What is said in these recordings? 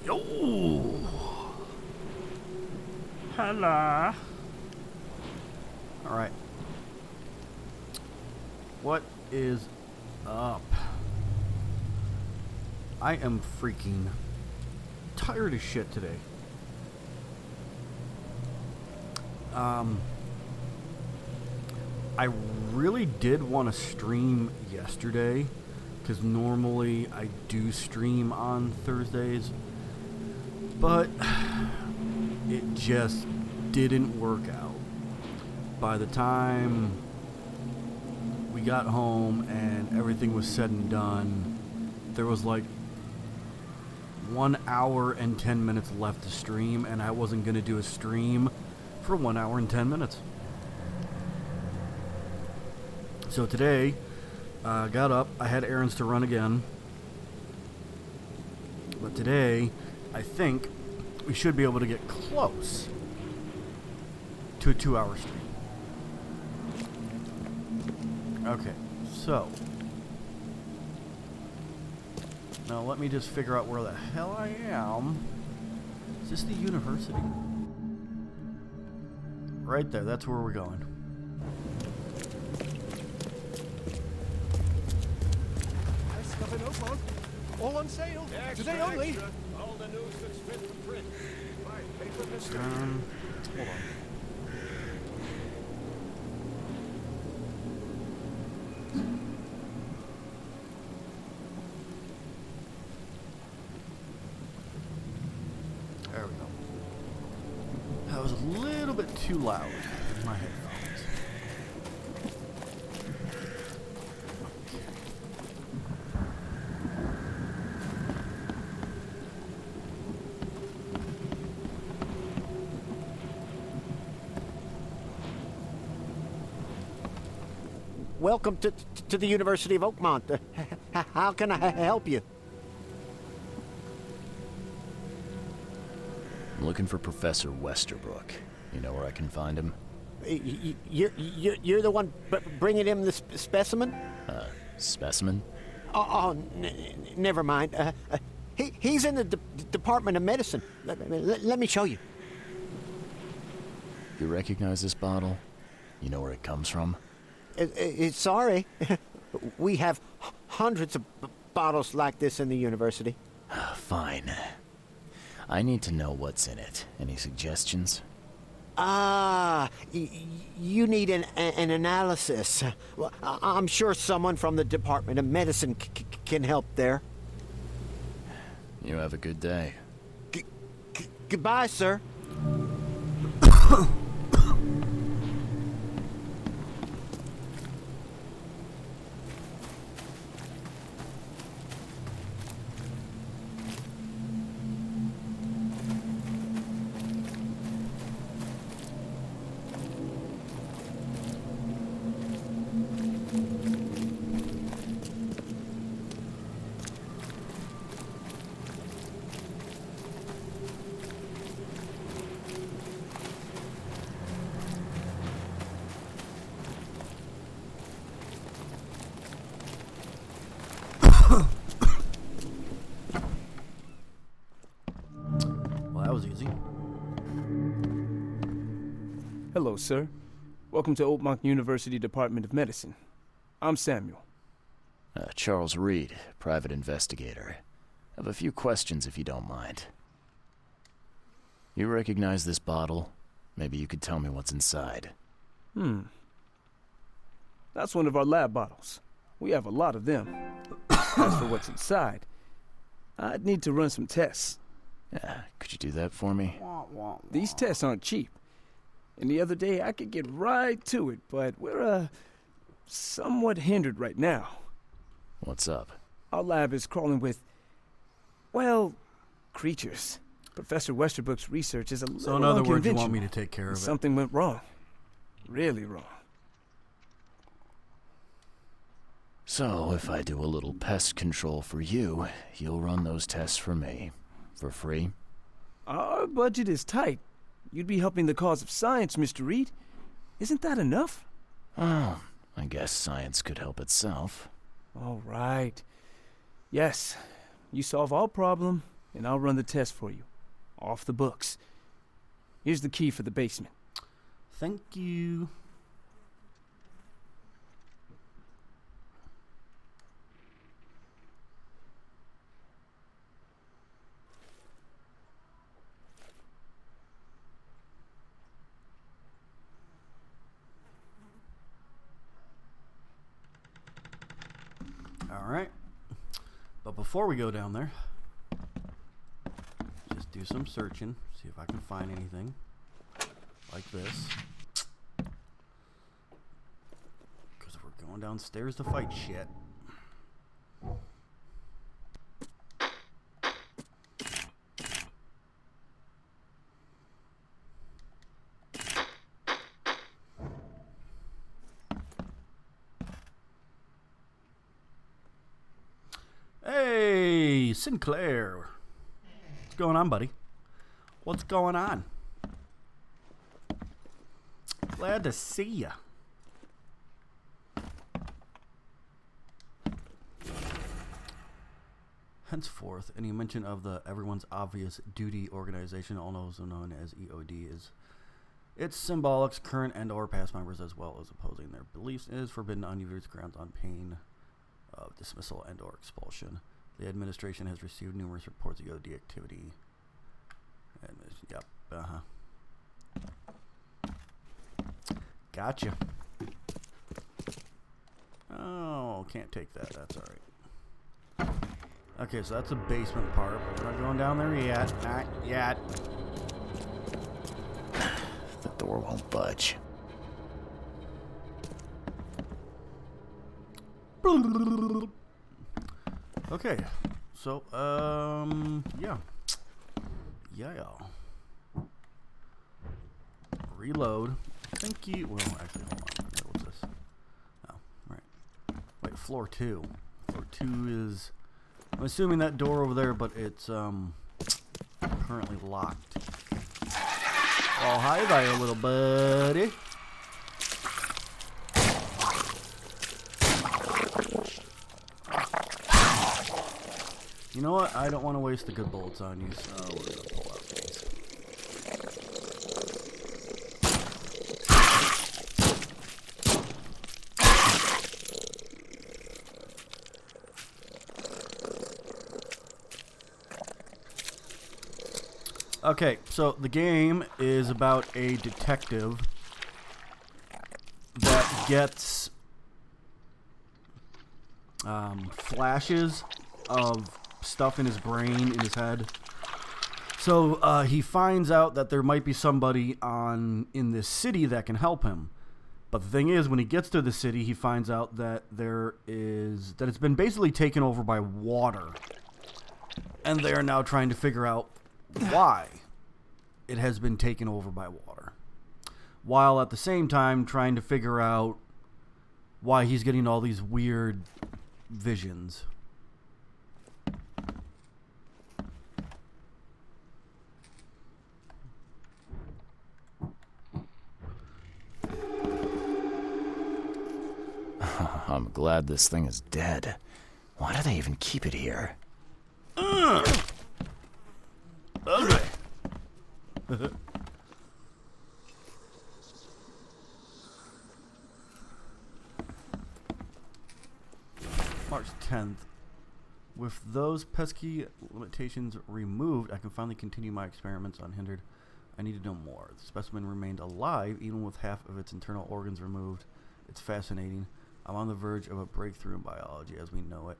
Yo! Hello. Alright. What is up? I am freaking tired as shit today. I really did want to stream yesterday, because normally I do stream on Thursdays, but it just didn't work out. By the time we got home and everything was said and done, there was like 1 hour and 10 minutes left to stream, and I wasn't going to do a stream for 1 hour and 10 minutes. So today, got up, I had errands to run again, but today, I think we should be able to get close to a 2-hour stream. Okay, so, now let me just figure out where the hell I am. Is this the university? Right there, that's where we're going. Stuff in Oakmont. All on sale. Today only. Extra. All the news that's fit for print. Buy paper, mister. Hold on. There we go. That was a little bit too loud in my headphones. Welcome to the University of Oakmont. How can I help you? I'm looking for Professor Westerbrook. You know where I can find him? You're the one bringing him the specimen? Specimen? Never mind. He's in the Department of Medicine. Let me show you. You recognize this bottle? You know where it comes from? Sorry. We have hundreds of bottles like this in the university. Fine. I need to know what's in it. Any suggestions? You need an analysis. Well, I'm sure someone from the Department of Medicine can help there. You have a good day. Goodbye, sir. Well, that was easy. Hello, sir. Welcome to Oakmont University Department of Medicine. I'm Samuel. Charles Reed, private investigator. Have a few questions if you don't mind. You recognize this bottle? Maybe you could tell me what's inside. That's one of our lab bottles. We have a lot of them. As for what's inside, I'd need to run some tests. Yeah, could you do that for me? These tests aren't cheap. And the other day I could get right to it, but we're, somewhat hindered right now. What's up? Our lab is crawling with, well, creatures. Professor Westerbrook's research is a little So in other words, you want unconventional. me to take care of it? Something went wrong. Really wrong. So, if I do a little pest control for you, you'll run those tests for me. For free? Our budget is tight. You'd be helping the cause of science, Mr. Reed. Isn't that enough? Oh, I guess science could help itself. All right. Yes, you solve our problem, and I'll run the test for you. Off the books. Here's the key for the basement. Thank you. All right. But before we go down there, just do some searching, see if I can find anything like this. Because we're going downstairs to fight shit. Hey, Sinclair. What's going on, buddy? What's going on? Glad to see ya. Henceforth, any mention of the Everyone's Obvious Duty organization, also known as EOD, is its symbolics, current and or past members, as well as opposing their beliefs, is forbidden on various grounds on pain of dismissal and or expulsion. The administration has received numerous reports of EOD activity. And yep, Gotcha. Oh, can't take that. That's all right. Okay, so that's the basement part, but we're not going down there yet. Not yet. The door won't budge. Okay, so, yeah. Reload. Thank you. Well, actually, hold on. What's this? Oh, right. Wait, floor 2. Floor 2 is... I'm assuming that door over there, but it's, currently locked. Oh, hi there, little buddy. You know what? I don't want to waste the good bullets on you, so we're going to pull out these. Okay, so the game is about a detective that gets flashes of stuff in his brain, in his head. So he finds out that there might be somebody in this city that can help him. But the thing is, when he gets to the city, he finds out that it's been basically taken over by water. And they are now trying to figure out why it has been taken over by water. While at the same time trying to figure out why he's getting all these weird visions. I'm glad this thing is dead. Why do they even keep it here? Okay. March 10th. With those pesky limitations removed, I can finally continue my experiments unhindered. I need to know more. The specimen remained alive even with half of its internal organs removed. It's fascinating. I'm on the verge of a breakthrough in biology as we know it.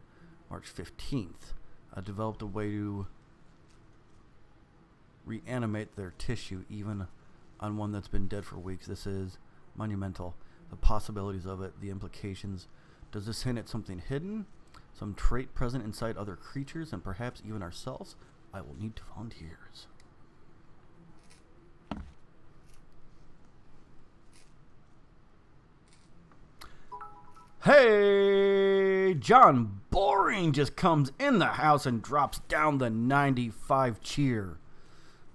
March 15th. I developed a way to reanimate their tissue even on one that's been dead for weeks. This is monumental. The possibilities of it, the implications. Does this hint at something hidden? Some trait present inside other creatures and perhaps even ourselves? I will need volunteers. Hey, John Boring just comes in the house and drops down the 95 cheer.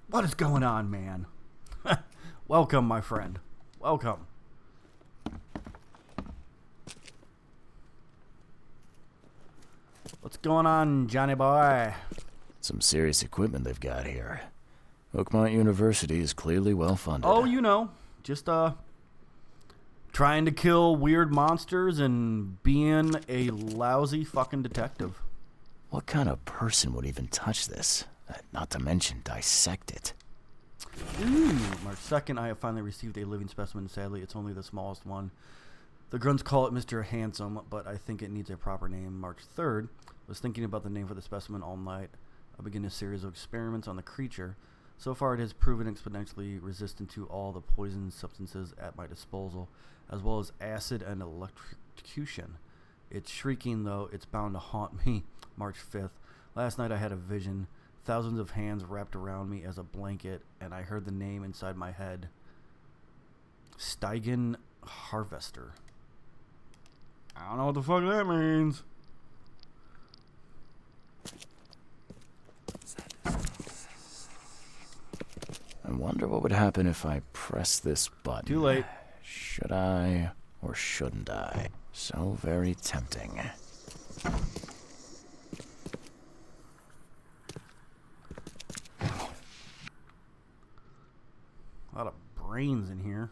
What is going on, man? Welcome, my friend. Welcome. What's going on, Johnny boy? Some serious equipment they've got here. Oakmont University is clearly well funded. Oh, you know, just trying to kill weird monsters and being a lousy fucking detective. What kind of person would even touch this? Not to mention dissect it. Ooh, March 2nd, I have finally received a living specimen. Sadly, it's only the smallest one. The Grunts call it Mr. Handsome, but I think it needs a proper name. March 3rd, was thinking about the name for the specimen all night. I began a series of experiments on the creature. So far, it has proven exponentially resistant to all the poison substances at my disposal, as well as acid and electrocution. It's shrieking, though. It's bound to haunt me. March 5th. Last night I had a vision. Thousands of hands wrapped around me as a blanket, and I heard the name inside my head. Steigen Harvester. I don't know what the fuck that means. I wonder what would happen if I press this button. Too late. Should I or shouldn't I? So very tempting. A lot of brains in here.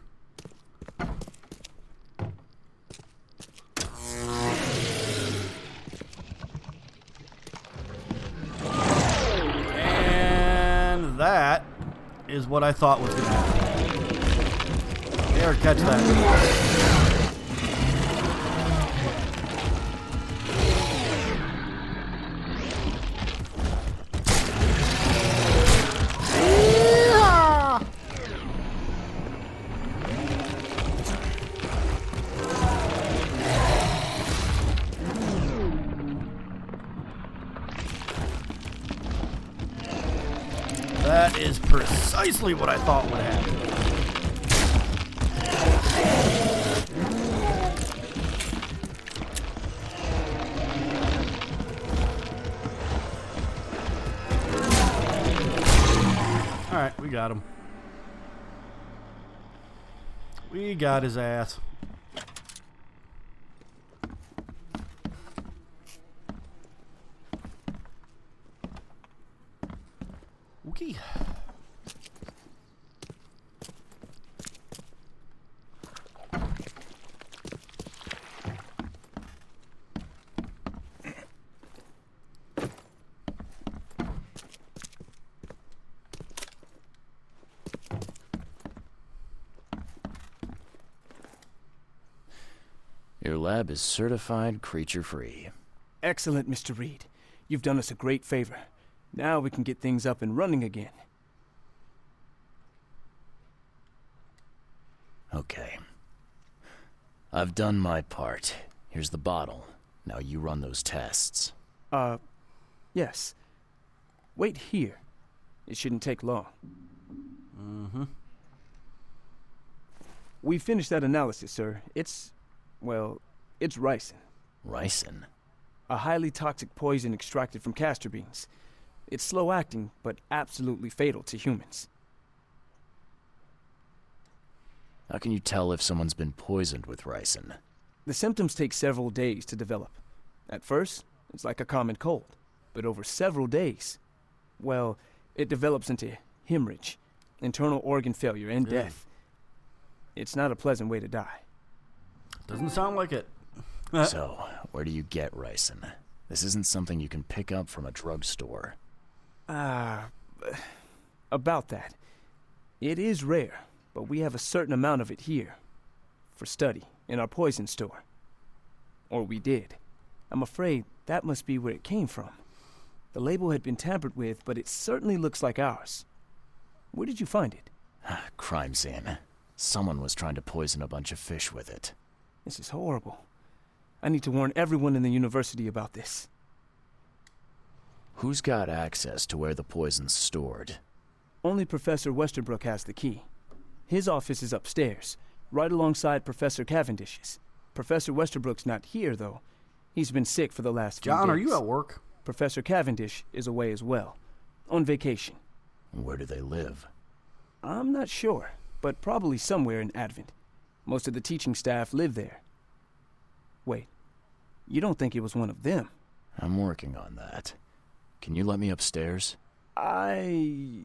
And that is what I thought was going to happen. There, catch that. That is precisely what I thought would happen. Alright, we got him. We got his ass. Okay. Your lab is certified creature-free. Excellent, Mr. Reed. You've done us a great favor. Now we can get things up and running again. Okay. I've done my part. Here's the bottle. Now you run those tests. Yes. Wait here. It shouldn't take long. Mm-hmm. We finished that analysis, sir. It's ricin. Ricin? A highly toxic poison extracted from castor beans. It's slow-acting, but absolutely fatal to humans. How can you tell if someone's been poisoned with ricin? The symptoms take several days to develop. At first, it's like a common cold. But over several days, well, it develops into hemorrhage, internal organ failure, and Yeah. death. It's not a pleasant way to die. Doesn't sound like it. So, where do you get ricin? This isn't something you can pick up from a drugstore. About that. It is rare, but we have a certain amount of it here. For study, in our poison store. Or we did. I'm afraid that must be where it came from. The label had been tampered with, but it certainly looks like ours. Where did you find it? Crime scene. Someone was trying to poison a bunch of fish with it. This is horrible. I need to warn everyone in the university about this. Who's got access to where the poison's stored? Only Professor Westerbrook has the key. His office is upstairs, right alongside Professor Cavendish's. Professor Westerbrook's not here, though. He's been sick for the last few John, days. are you at work? Professor Cavendish is away as well, on vacation. Where do they live? I'm not sure, but probably somewhere in Advent. Most of the teaching staff live there. Wait, you don't think it was one of them? I'm working on that. Can you let me upstairs? Well...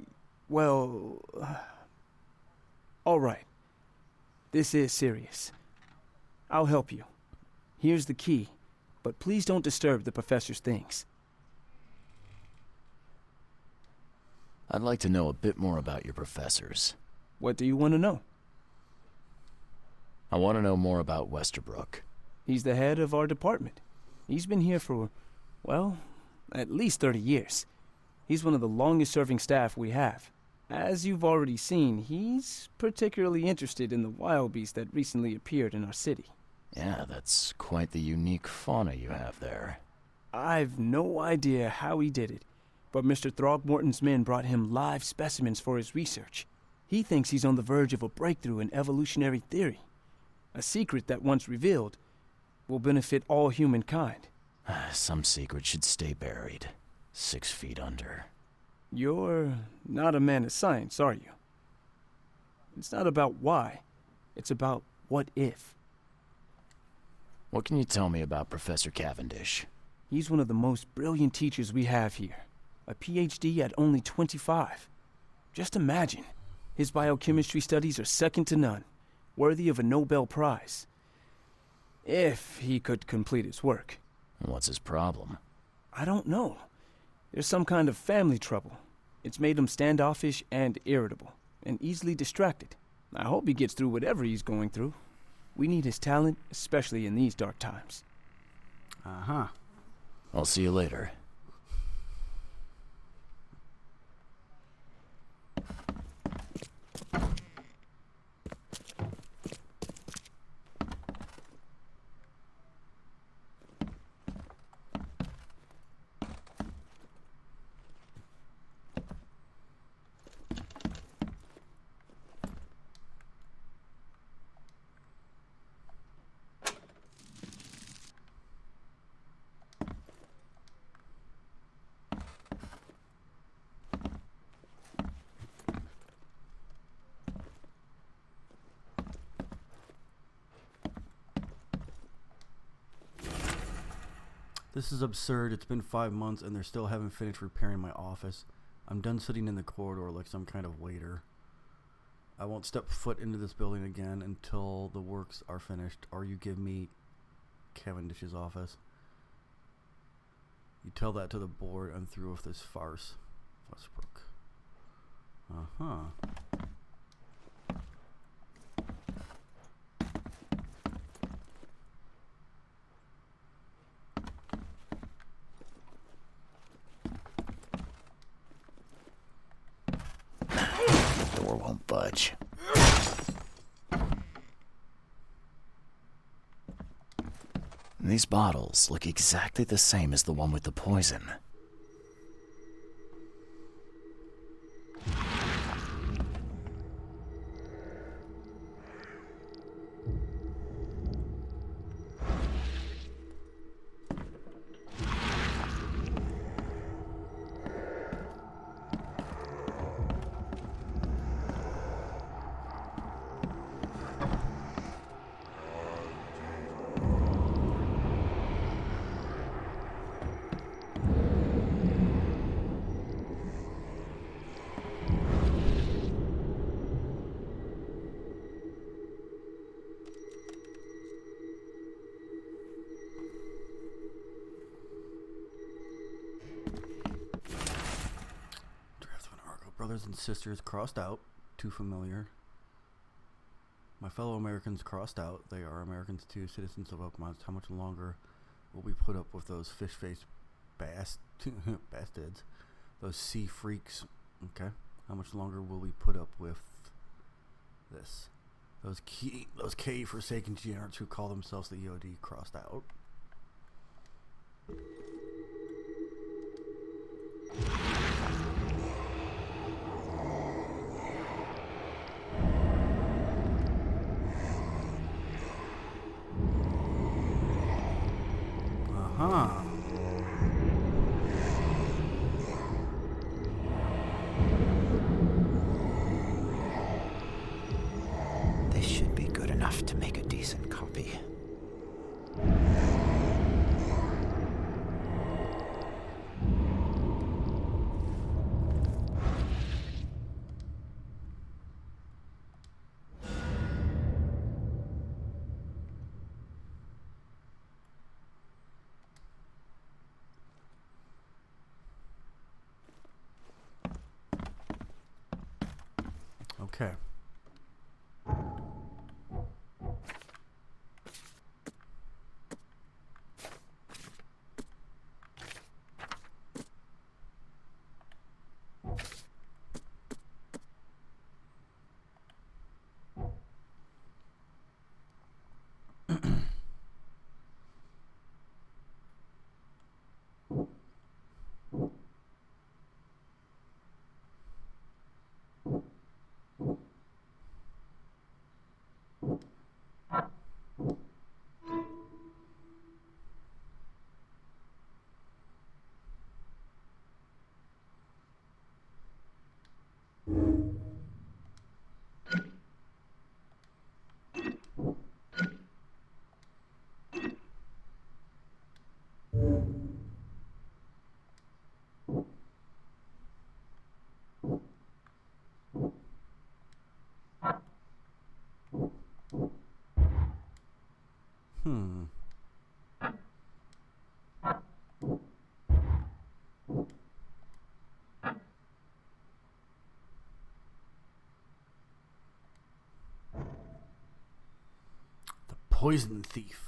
all right. This is serious. I'll help you. Here's the key, but please don't disturb the professor's things. I'd like to know a bit more about your professors. What do you want to know? I want to know more about Westerbrook. He's the head of our department. He's been here for, well, at least 30 years. He's one of the longest-serving staff we have. As you've already seen, he's particularly interested in the wild beast that recently appeared in our city. Yeah, that's quite the unique fauna you have there. I've no idea how he did it, but Mr. Throgmorton's men brought him live specimens for his research. He thinks he's on the verge of a breakthrough in evolutionary theory. A secret that, once revealed, will benefit all humankind. Some secret should stay buried, 6 feet under. You're not a man of science, are you? It's not about why. It's about what if. What can you tell me about Professor Cavendish? He's one of the most brilliant teachers we have here. A PhD at only 25. Just imagine. His biochemistry studies are second to none, worthy of a Nobel Prize. If he could complete his work. What's his problem? I don't know. There's some kind of family trouble. It's made him standoffish and irritable, and easily distracted. I hope he gets through whatever he's going through. We need his talent, especially in these dark times. Uh-huh. I'll see you later. This is absurd. It's been 5 months and they still haven't finished repairing my office. I'm done sitting in the corridor like some kind of waiter. I won't step foot into this building again until the works are finished, or you give me Cavendish's office. You tell that to the board. I'm through with this farce. Westbrook. Uh-huh. Door won't budge. These bottles look exactly the same as the one with the poison. Brothers and sisters crossed out. Too familiar. My fellow Americans crossed out. They are Americans too, citizens of Oakmont. How much longer will we put up with those fish-faced bastards? Those sea freaks. Okay. How much longer will we put up with this? Those K-forsaken degenerates who call themselves the EOD crossed out. Huh. This should be good enough to make a decent copy. Okay. Hmm. The poison thief.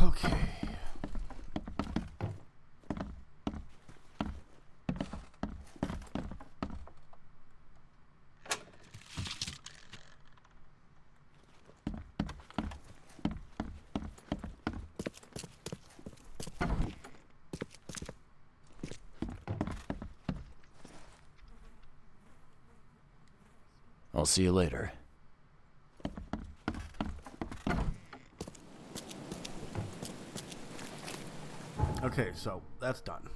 Okay. I'll see you later. Okay, so that's done.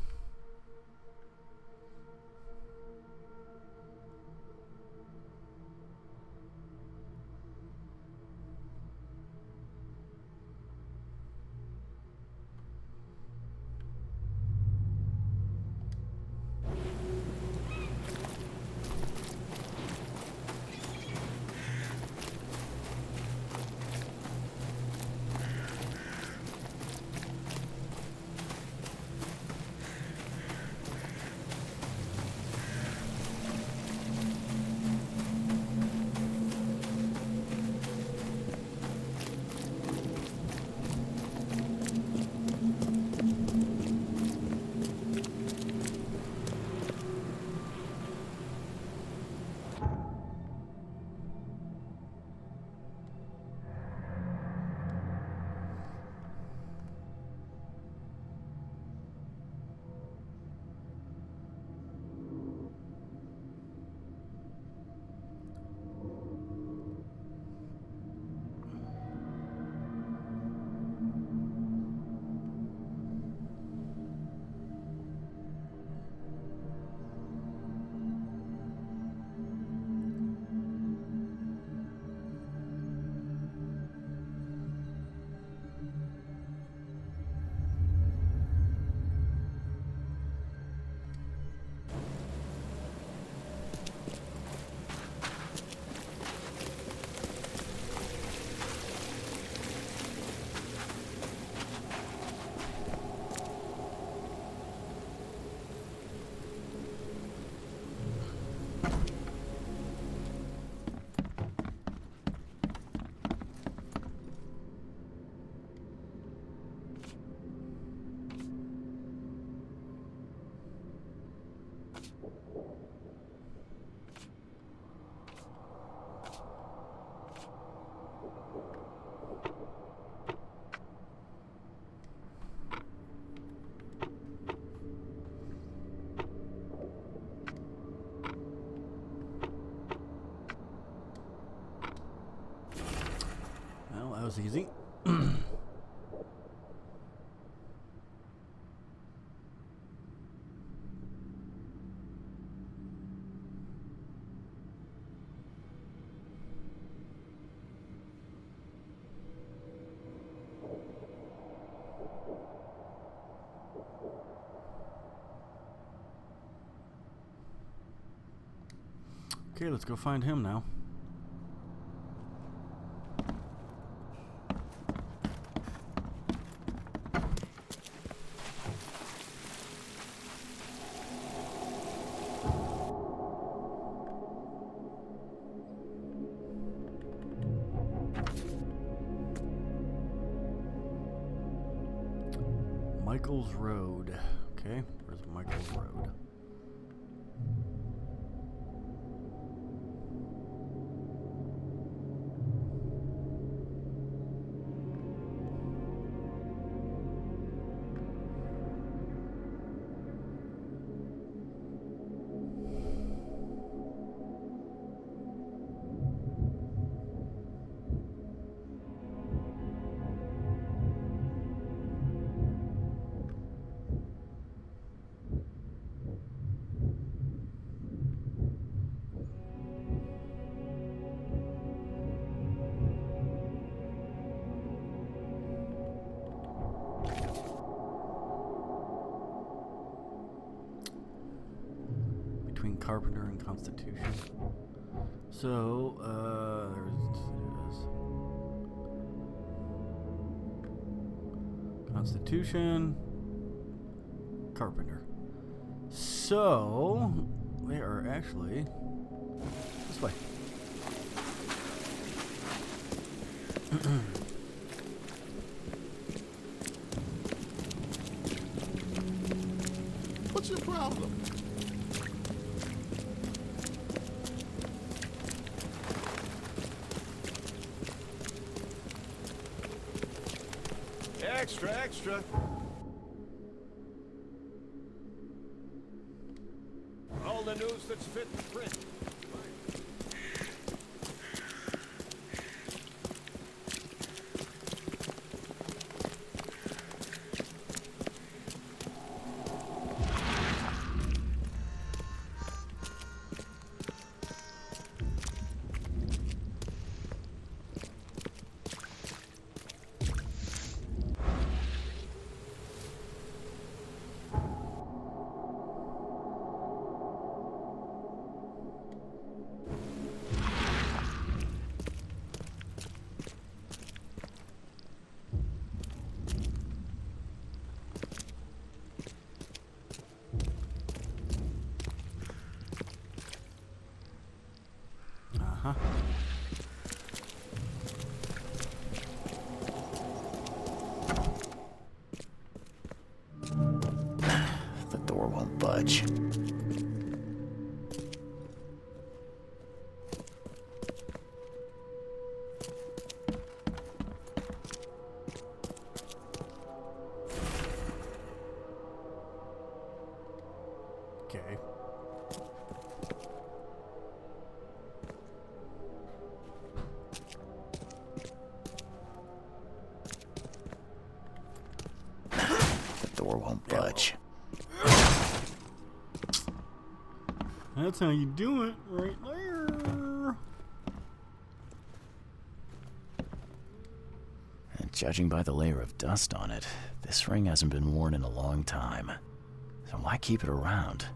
Well, that was easy. Okay, let's go find him now. Michael's Road. Okay, where's Michael's Road? Between Carpenter and Constitution. So, there's Constitution, Carpenter. So, they are actually this way. What's your problem? Extra, extra. All the news that's fit to print. Uh-huh. The door won't budge. Okay. Door won't budge. That's how you do it, right there. And judging by the layer of dust on it, this ring hasn't been worn in a long time. So why keep it around?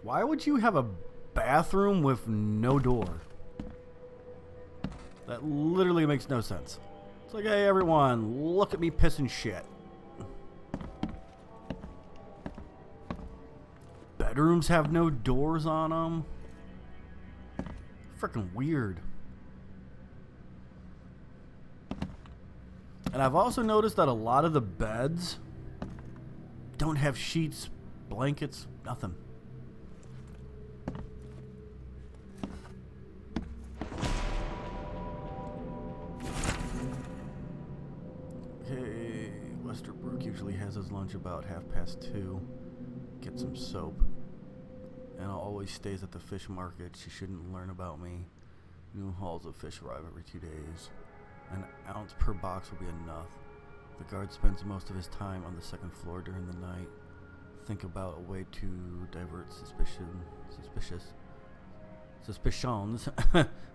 Why would you have a bathroom with no door? That literally makes no sense. It's like, hey everyone, look at me pissing shit. Bedrooms have no doors on them. Freaking weird. And I've also noticed that a lot of the beds don't have sheets, blankets, nothing. Okay, Westerbrook usually has his lunch about 2:30. Get some soap. Anna always stays at the fish market. She shouldn't learn about me. New hauls of fish arrive every 2 days. An ounce per box will be enough. The guard spends most of his time on the second floor during the night. Think about a way to divert suspicions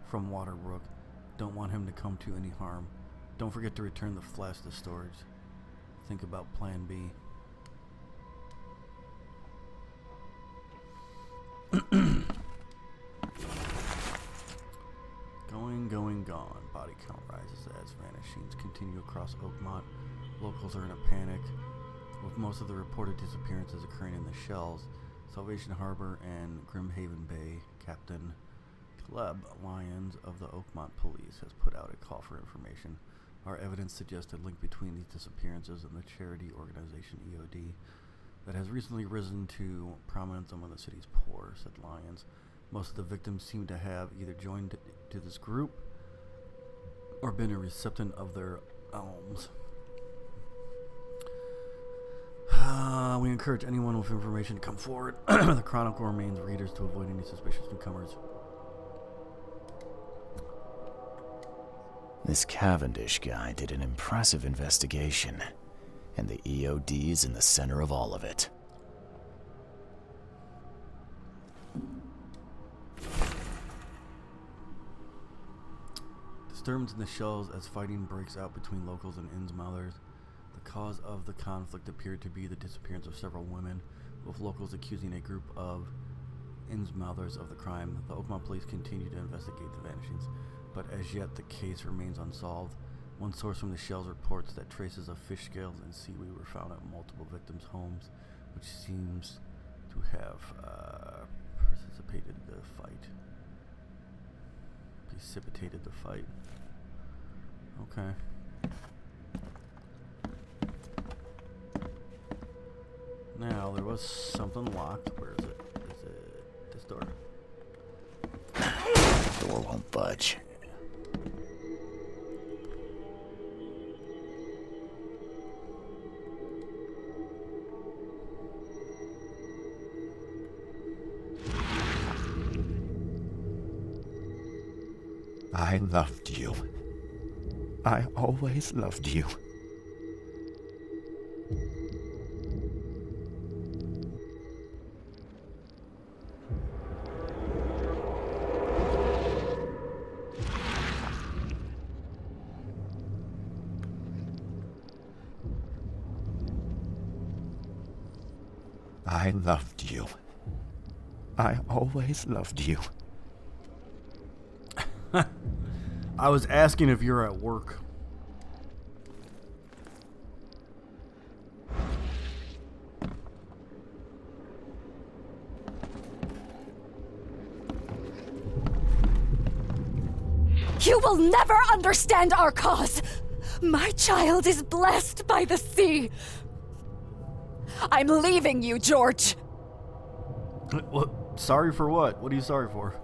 from Waterbrook. Don't want him to come to any harm. Don't forget to return the flask to storage. Think about plan B. Gone. Body count rises as vanishings continue across Oakmont. Locals are in a panic, with most of the reported disappearances occurring in the Shells, Salvation Harbor, and Grimhaven Bay. Captain Caleb Lyons of the Oakmont Police has put out a call for information. Our evidence suggests a link between these disappearances and the charity organization EOD that has recently risen to prominence among the city's poor, said Lyons. Most of the victims seem to have either joined to this group or been a recipient of their alms. We encourage anyone with information to come forward. The Chronicle remains readers to avoid any suspicious newcomers. This Cavendish guy did an impressive investigation, and the EOD is in the center of all of it. Disturbance in the Shells as fighting breaks out between locals and Innsmouthers. The cause of the conflict appeared to be the disappearance of several women, with locals accusing a group of Innsmouthers of the crime. The Oakmont police continue to investigate the vanishings, but as yet the case remains unsolved. One source from the Shells reports that traces of fish scales and seaweed were found at multiple victims' homes, which seems to have precipitated the fight. Okay. Now, there was something locked. Where is it? Is it this door? Door won't budge. I loved you. I always loved you. I loved you. I always loved you. I was asking if you're at work. You will never understand our cause. My child is blessed by the sea. I'm leaving you, George. What? Sorry for what? What are you sorry for?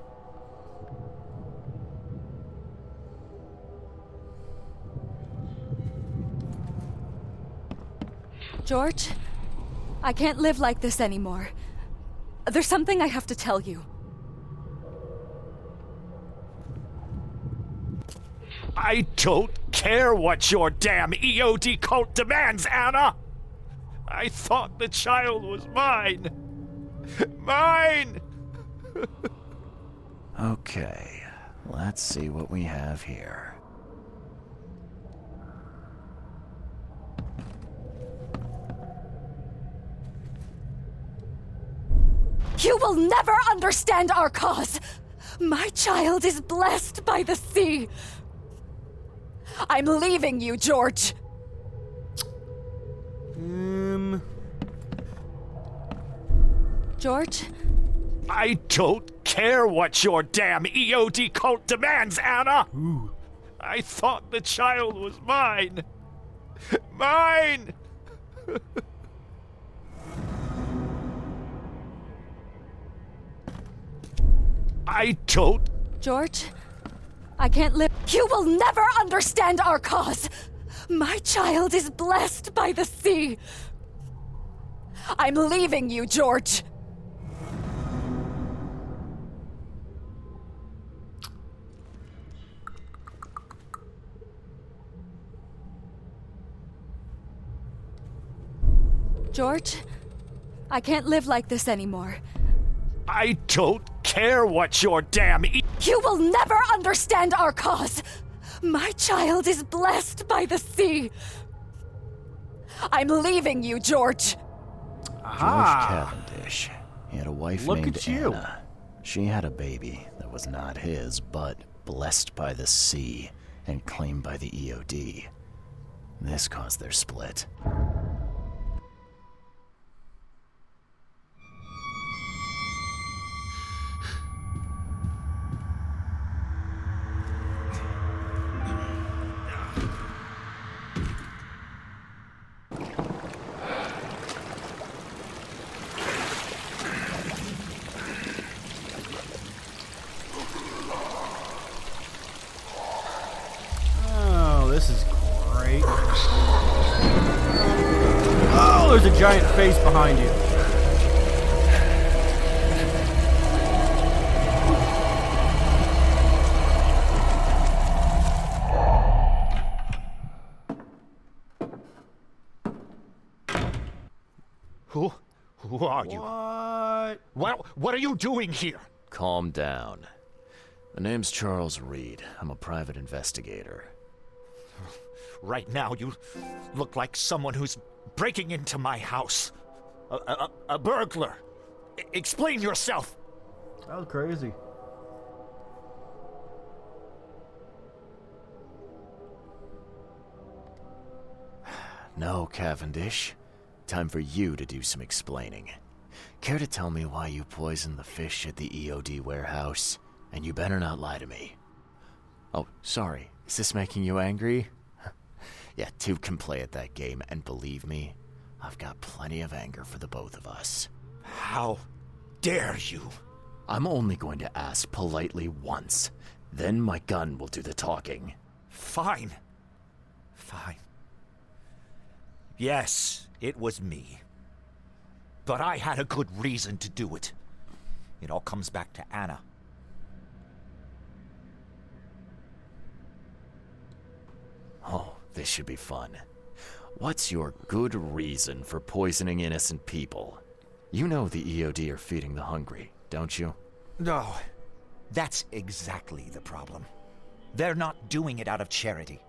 George, I can't live like this anymore. There's something I have to tell you. I don't care what your damn EOD cult demands, Anna! I thought the child was mine. Mine! Okay, let's see what we have here. You will never understand our cause. My child is blessed by the sea. I'm leaving you, George. George? I don't care what your damn EOD cult demands, Anna! Ooh. I thought the child was mine. Mine! I don't... George? I can't live. You will never understand our cause. My child is blessed by the sea. I'm leaving you, George. George, I can't live like this anymore. I don't care what your damn You will never understand our cause. My child is blessed by the sea. I'm leaving you, George. George Cavendish. He had a wife Look named at you. Anna. She had a baby that was not his, but blessed by the sea and claimed by the EOD. This caused their split. Oh, this is great. Oh, there's a giant face behind you. Who are you? What are you doing here? Calm down. The name's Charles Reed. I'm a private investigator. Right now, you look like someone who's breaking into my house. A burglar. Explain yourself. That was crazy. No, Cavendish. Time for you to do some explaining. Care to tell me why you poisoned the fish at the EOD warehouse? And you better not lie to me. Oh, sorry. Is this making you angry? Yeah, two can play at that game, and believe me, I've got plenty of anger for the both of us. How dare you? I'm only going to ask politely once. Then my gun will do the talking. Fine. Yes, it was me. But I had a good reason to do it. It all comes back to Anna. Oh, this should be fun. What's your good reason for poisoning innocent people? You know the EOD are feeding the hungry, don't you? No, that's exactly the problem. They're not doing it out of charity.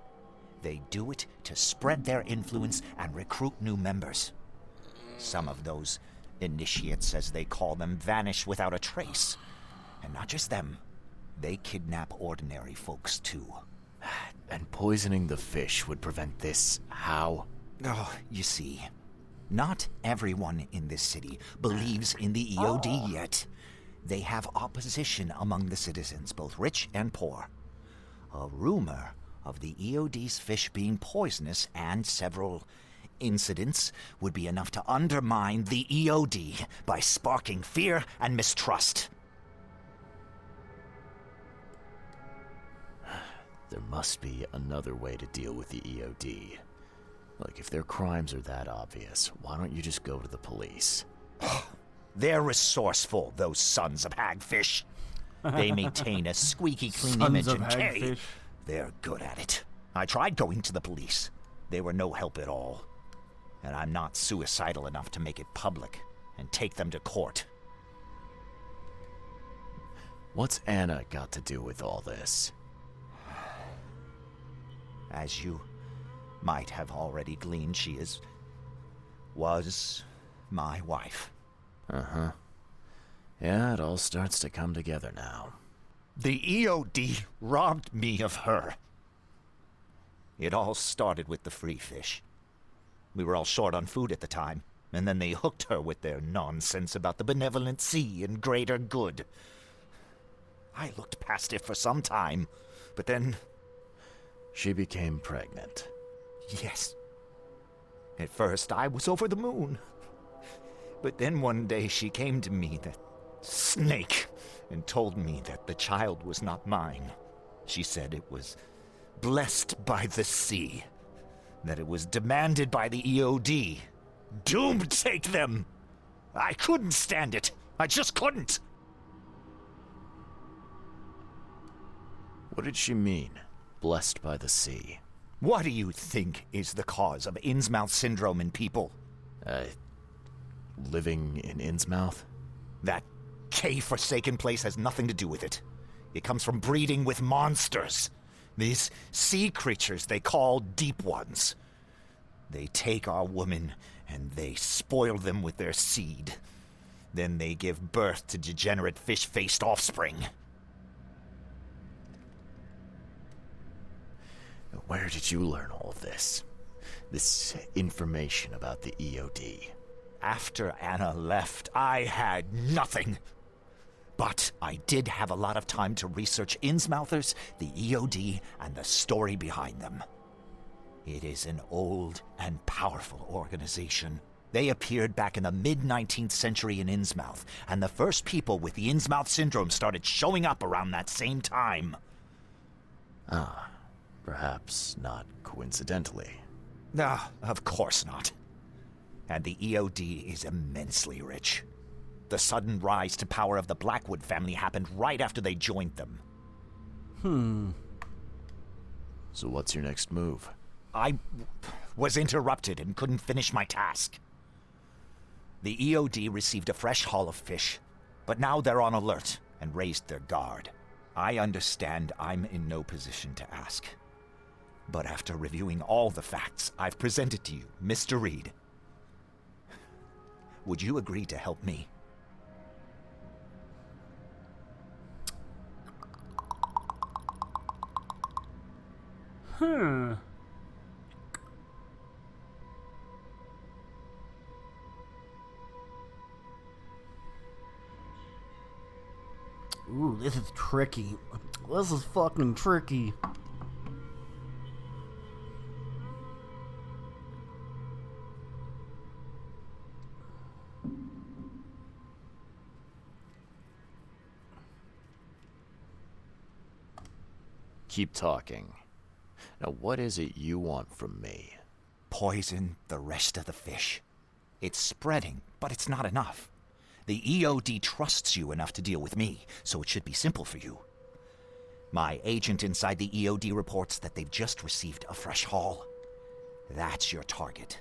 They do it to spread their influence and recruit new members. Some of those initiates, as they call them, vanish without a trace. And not just them. They kidnap ordinary folks, too. And poisoning the fish would prevent this how? Oh, you see, not everyone in this city believes in the EOD yet. They have opposition among the citizens, both rich and poor. A rumor of the EOD's fish being poisonous and several incidents would be enough to undermine the EOD by sparking fear and mistrust. There must be another way to deal with the EOD. Like, if their crimes are that obvious, why don't you just go to the police? They're resourceful, those sons of hagfish. They maintain a squeaky clean Sons image of in K. hagfish. They're good at it. I tried going to the police. They were no help at all. And I'm not suicidal enough to make it public and take them to court. What's Anna got to do with all this? As you might have already gleaned, she was my wife. Uh-huh. Yeah, it all starts to come together now. The EOD robbed me of her. It all started with the free fish. We were all short on food at the time, and then they hooked her with their nonsense about the benevolent sea and greater good. I looked past it for some time, but then... She became pregnant. Yes. At first, I was over the moon. But then one day she came to me, that snake, and told me that the child was not mine. She said it was blessed by the sea, that it was demanded by the EOD. Doomed take them! I couldn't stand it. I just couldn't. What did she mean, blessed by the sea? What do you think is the cause of Innsmouth syndrome in people? living in Innsmouth? That K-forsaken place has nothing to do with it. It comes from breeding with monsters. These sea creatures they call Deep Ones. They take our women and they spoil them with their seed. Then they give birth to degenerate fish-faced offspring. Where did you learn all of this? This information about the EOD? After Anna left, I had nothing. But I did have a lot of time to research Innsmouthers, the EOD, and the story behind them. It is an old and powerful organization. They appeared back in the mid-19th century in Innsmouth, and the first people with the Innsmouth syndrome started showing up around that same time. Perhaps not coincidentally. Of course not. And the EOD is immensely rich. The sudden rise to power of the Blackwood family happened right after they joined them. So what's your next move? I was interrupted and couldn't finish my task. The EOD received a fresh haul of fish, but now they're on alert and raised their guard. I understand I'm in no position to ask. But after reviewing all the facts I've presented to you, Mr. Reed, would you agree to help me? Ooh, this is tricky. This is fucking tricky. Keep talking. Now, what is it you want from me? Poison the rest of the fish. It's spreading, but it's not enough. The EOD trusts you enough to deal with me, so it should be simple for you. My agent inside the EOD reports that they've just received a fresh haul. That's your target.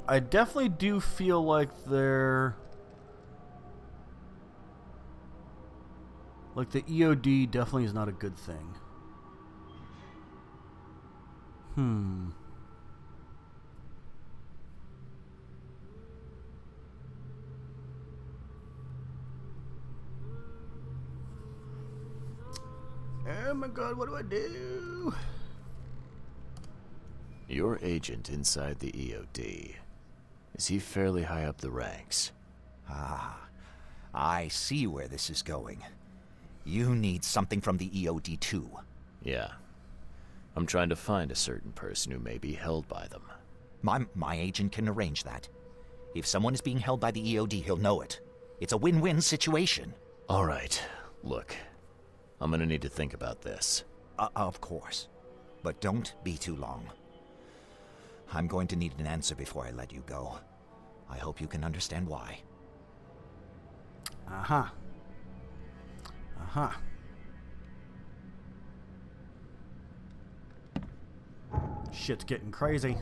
I definitely do feel like they're... Like, the EOD definitely is not a good thing. Oh my god, what do I do? Your agent inside the EOD. Is he fairly high up the ranks? I see where this is going. You need something from the EOD too. Yeah. I'm trying to find a certain person who may be held by them. My agent can arrange that. If someone is being held by the EOD, he'll know it. It's a win-win situation. All right. Look, I'm gonna need to think about this. Of course. But don't be too long. I'm going to need an answer before I let you go. I hope you can understand why. Shit's getting crazy.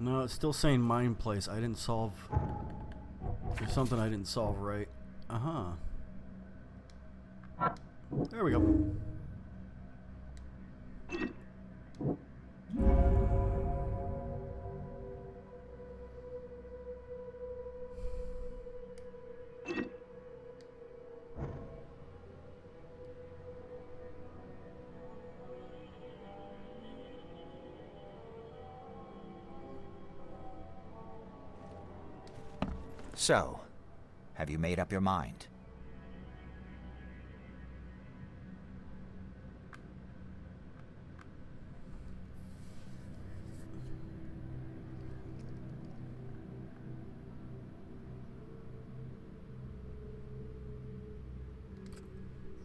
No, it's still saying Mind Place. I didn't solve... There's something I didn't solve right. Uh-huh. There we go. So, have you made up your mind?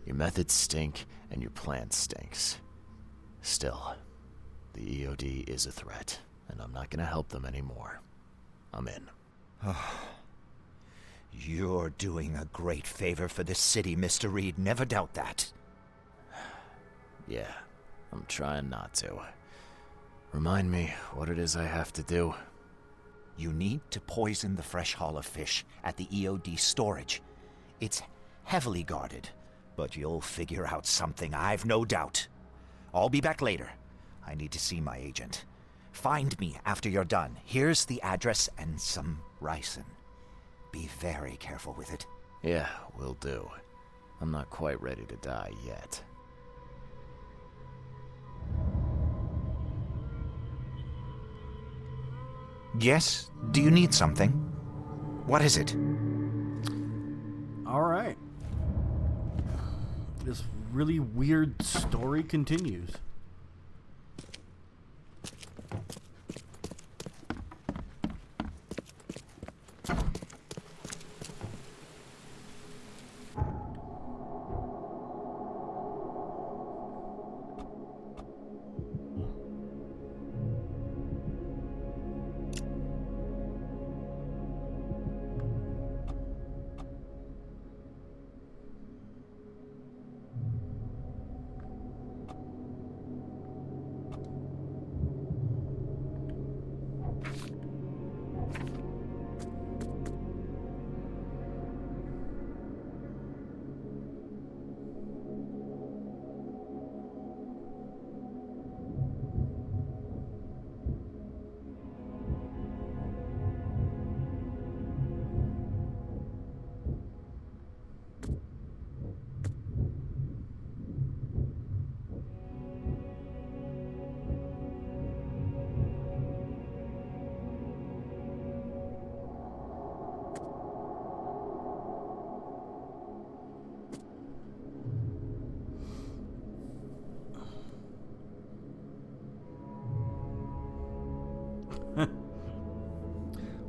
Your methods stink, and your plan stinks. Still, the EOD is a threat, and I'm not gonna help them anymore. I'm in. You're doing a great favor for the city, Mr. Reed. Never doubt that. Yeah, I'm trying not to. Remind me what it is I have to do. You need to poison the fresh haul of fish at the EOD storage. It's heavily guarded, but you'll figure out something, I've no doubt. I'll be back later. I need to see my agent. Find me after you're done. Here's the address and some ricin. Be very careful with it. Yeah, will do. I'm not quite ready to die yet. Yes? Do you need something? What is it? All right. This really weird story continues.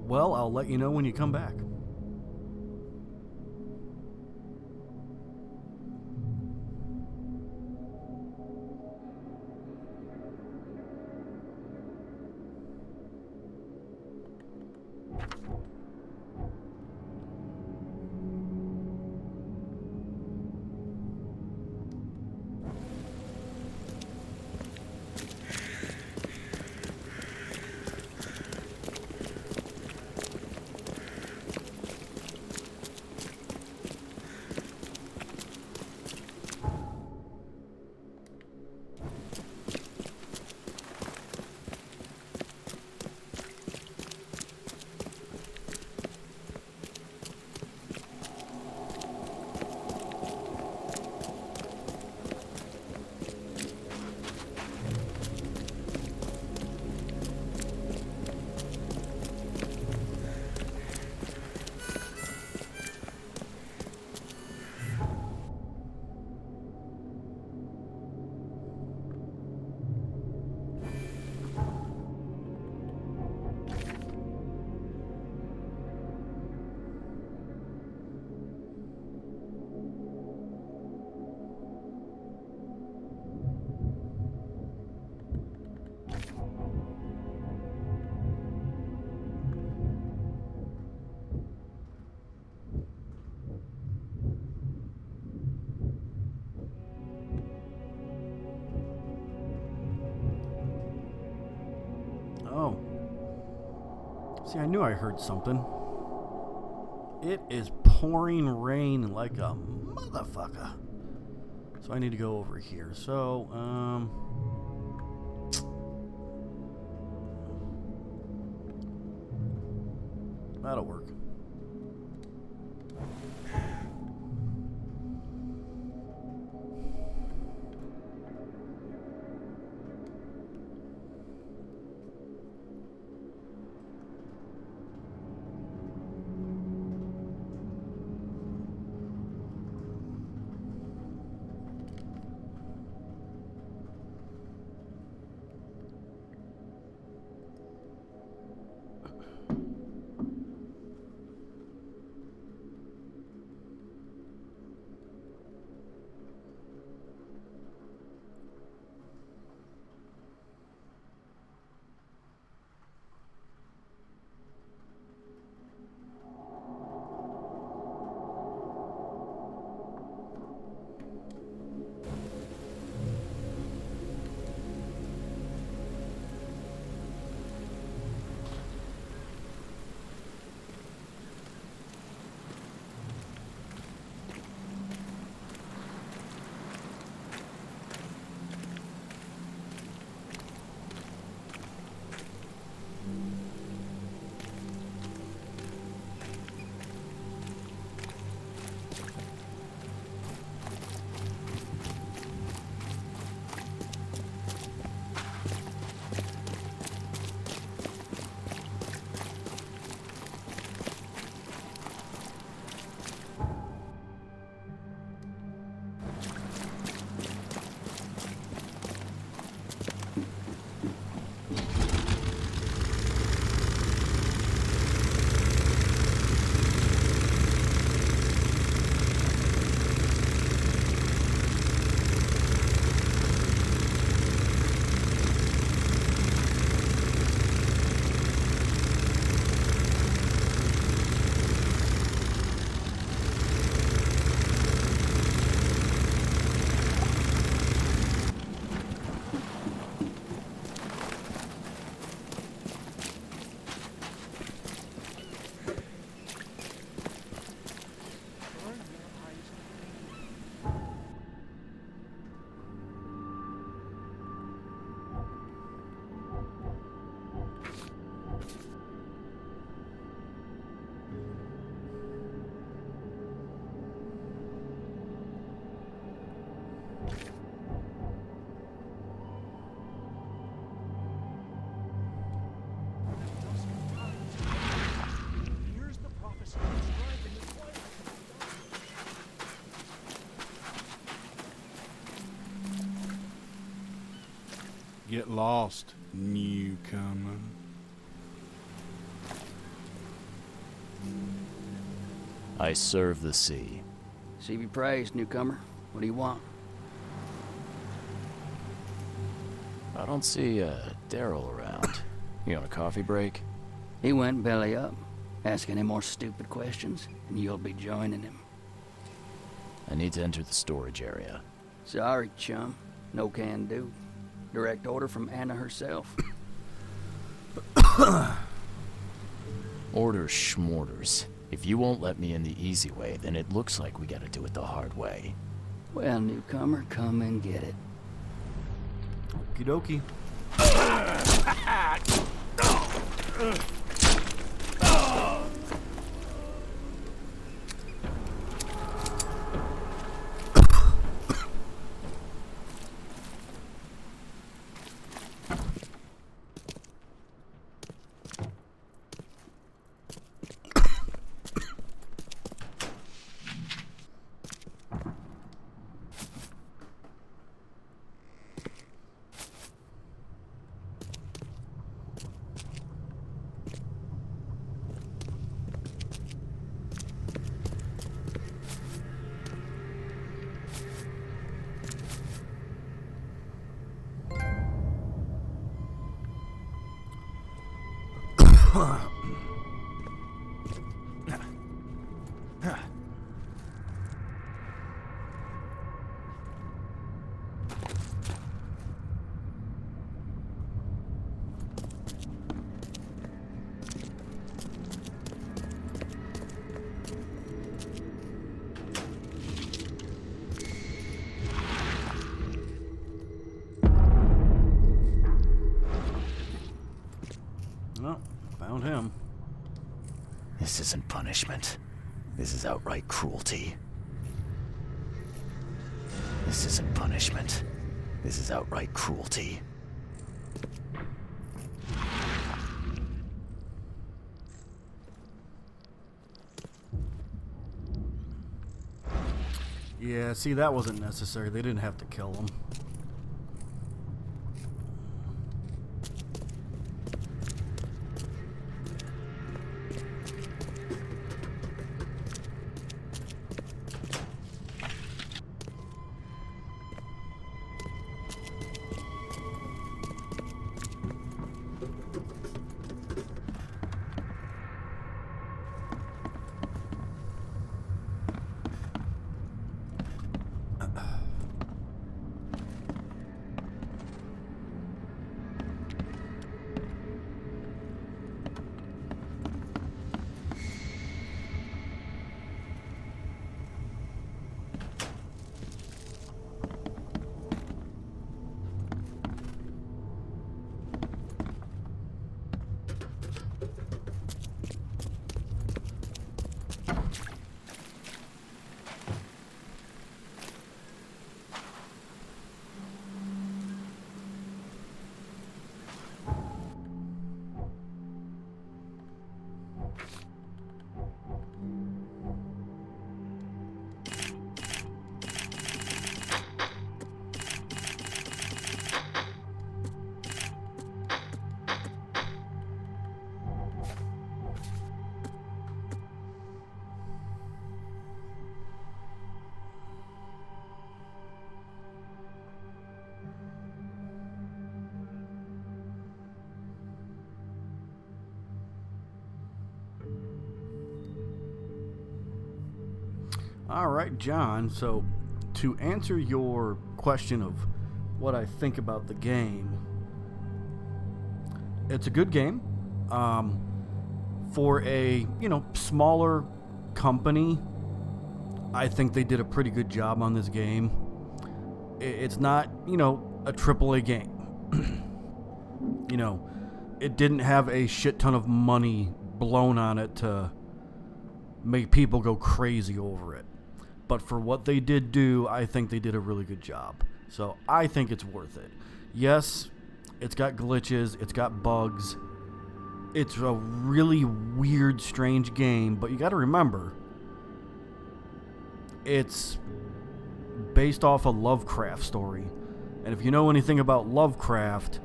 Well, I'll let you know when you come back. Oh. See, I knew I heard something. It is pouring rain like a motherfucker. So I need to go over here. So, that'll work. Get lost, newcomer. I serve the sea. Sea be praised, newcomer. What do you want? I don't see Daryl around. You on a coffee break? He went belly up. Ask any more stupid questions, and you'll be joining him. I need to enter the storage area. Sorry, chum. No can do. Direct order from Anna herself. Order schmorders. If you won't let me in the easy way, then it looks like we gotta do it the hard way. Well, newcomer, come and get it. Okie dokie. around him. This isn't punishment. This is outright cruelty. This isn't punishment. This is outright cruelty. Yeah, see, that wasn't necessary. They didn't have to kill him. All right, John, so to answer your question of what I think about the game, it's a good game. For a, smaller company, I think they did a pretty good job on this game. It's not, a AAA game. It didn't have a shit ton of money blown on it to make people go crazy over it. But for what they did do, I think they did a really good job. So I think it's worth it. Yes, it's got glitches, it's got bugs. It's a really weird, strange game, but you got to remember, it's based off a Lovecraft story. And if you know anything about Lovecraft,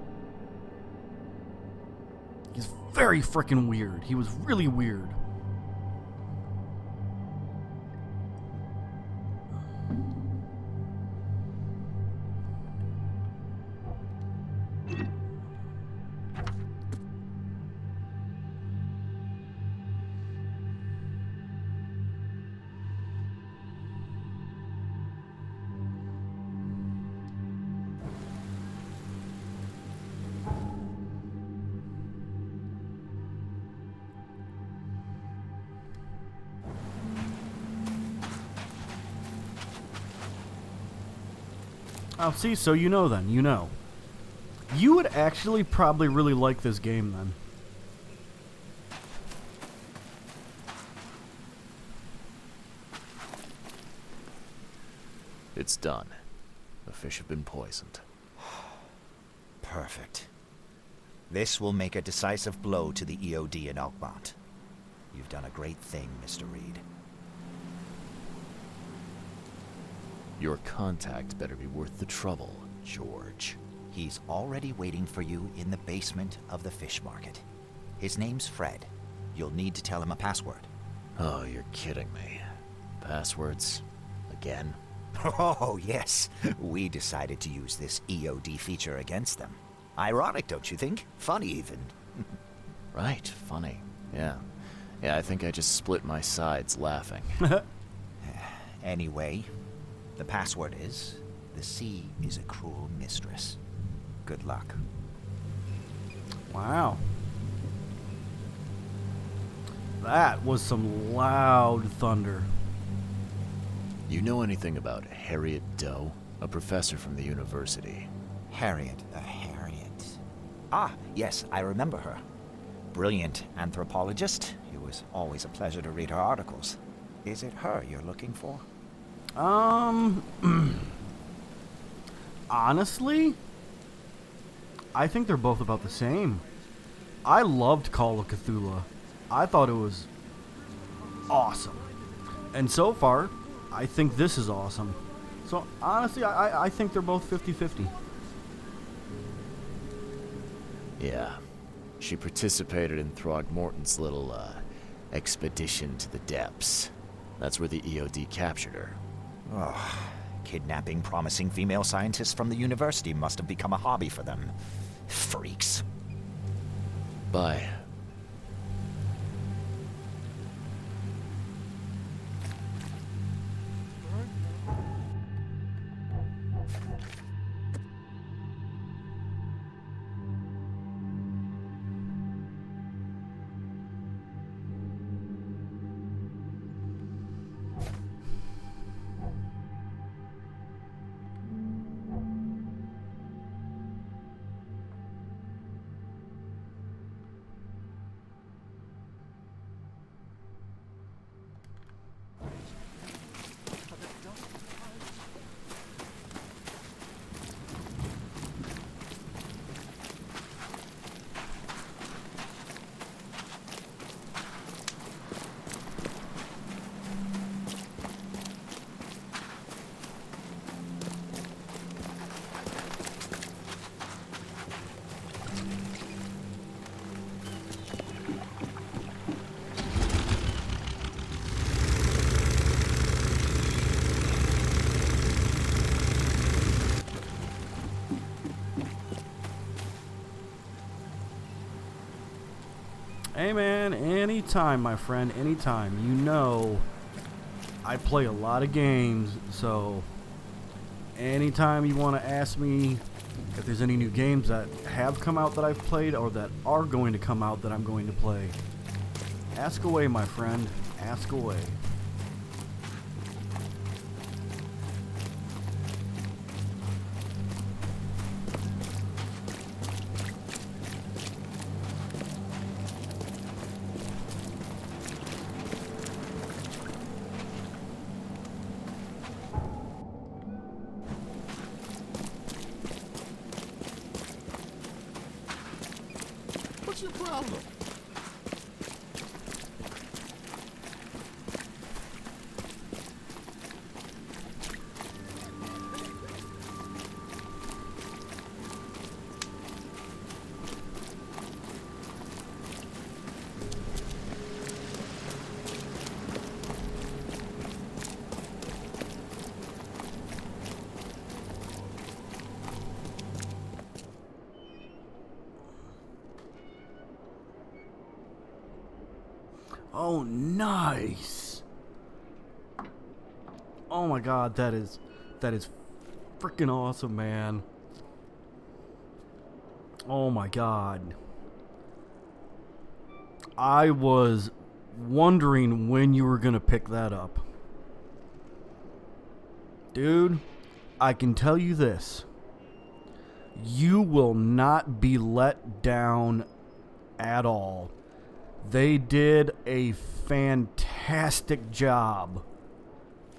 he's very freaking weird. He was really weird. Oh, see, so you know then. You know. You would actually probably really like this game then. It's done. The fish have been poisoned. Perfect. This will make a decisive blow to the EOD in Oakmont. You've done a great thing, Mr. Reed. Your contact better be worth the trouble, George. He's already waiting for you in the basement of the fish market. His name's Fred. You'll need to tell him a password. Oh, you're kidding me. Passwords? Again? Oh, yes. We decided to use this EOD feature against them. Ironic, don't you think? Funny, even. Right, funny. Yeah, I think I just split my sides laughing. Anyway, the password is, the sea is a cruel mistress. Good luck. Wow. That was some loud thunder. You know anything about Harriet Doe? A professor from the university. Harriet. Ah, yes, I remember her. brilliant anthropologist. It was always a pleasure to read her articles. Is it her you're looking for? Honestly, I think they're both about the same. I loved Call of Cthulhu. I thought it was awesome. And so far, I think this is awesome. So honestly, I think they're both 50-50. Yeah. She participated in Throgmorton's little, expedition to the depths. That's where the EOD captured her. Oh, kidnapping promising female scientists from the university must have become a hobby for them. Freaks. Bye. Hey man, anytime, my friend, anytime. You know, I play a lot of games, so anytime you want to ask me if there's any new games that have come out that I've played or that are going to come out that I'm going to play, ask away, my friend. Ask away. What's your problem? Oh, nice. Oh my god, that is freaking awesome, man. Oh my god. I was wondering when you were going to pick that up. Dude, I can tell you this. You will not be let down at all. They did a fantastic job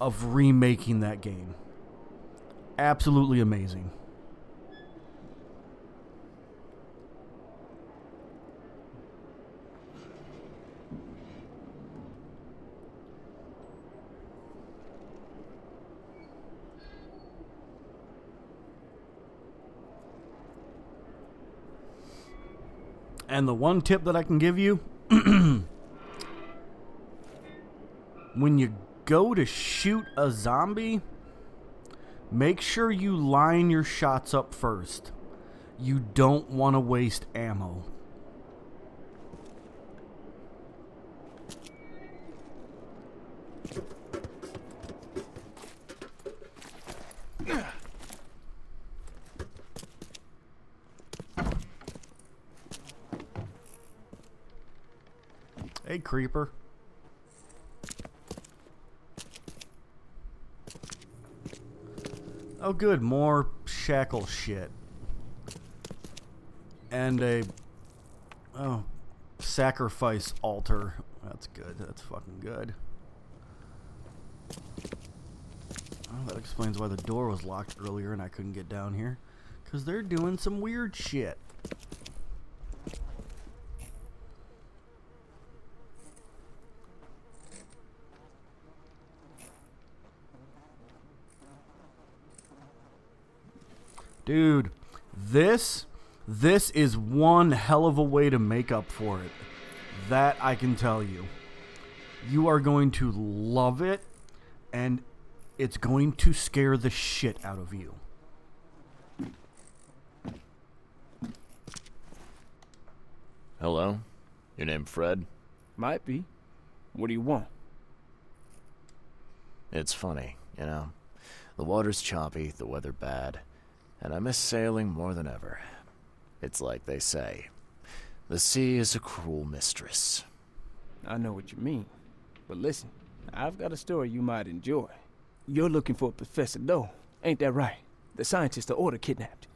of remaking that game. Absolutely amazing. And the one tip that I can give you, when you go to shoot a zombie, make sure you line your shots up first. You don't want to waste ammo. Hey, creeper. Oh, good. More shackle shit. And a... Oh, sacrifice altar. That's good. That's fucking good. Oh, that explains why the door was locked earlier and I couldn't get down here. Because they're doing some weird shit. Dude, this is one hell of a way to make up for it. That I can tell you. You are going to love it, and it's going to scare the shit out of you. Hello? Your name Fred? Might be. What do you want? It's funny, you know. The water's choppy, the weather bad, and I miss sailing more than ever. It's like they say, the sea is a cruel mistress. I know what you mean. But listen, I've got a story you might enjoy. You're looking for Professor Doe, ain't that right? The scientist the Order kidnapped.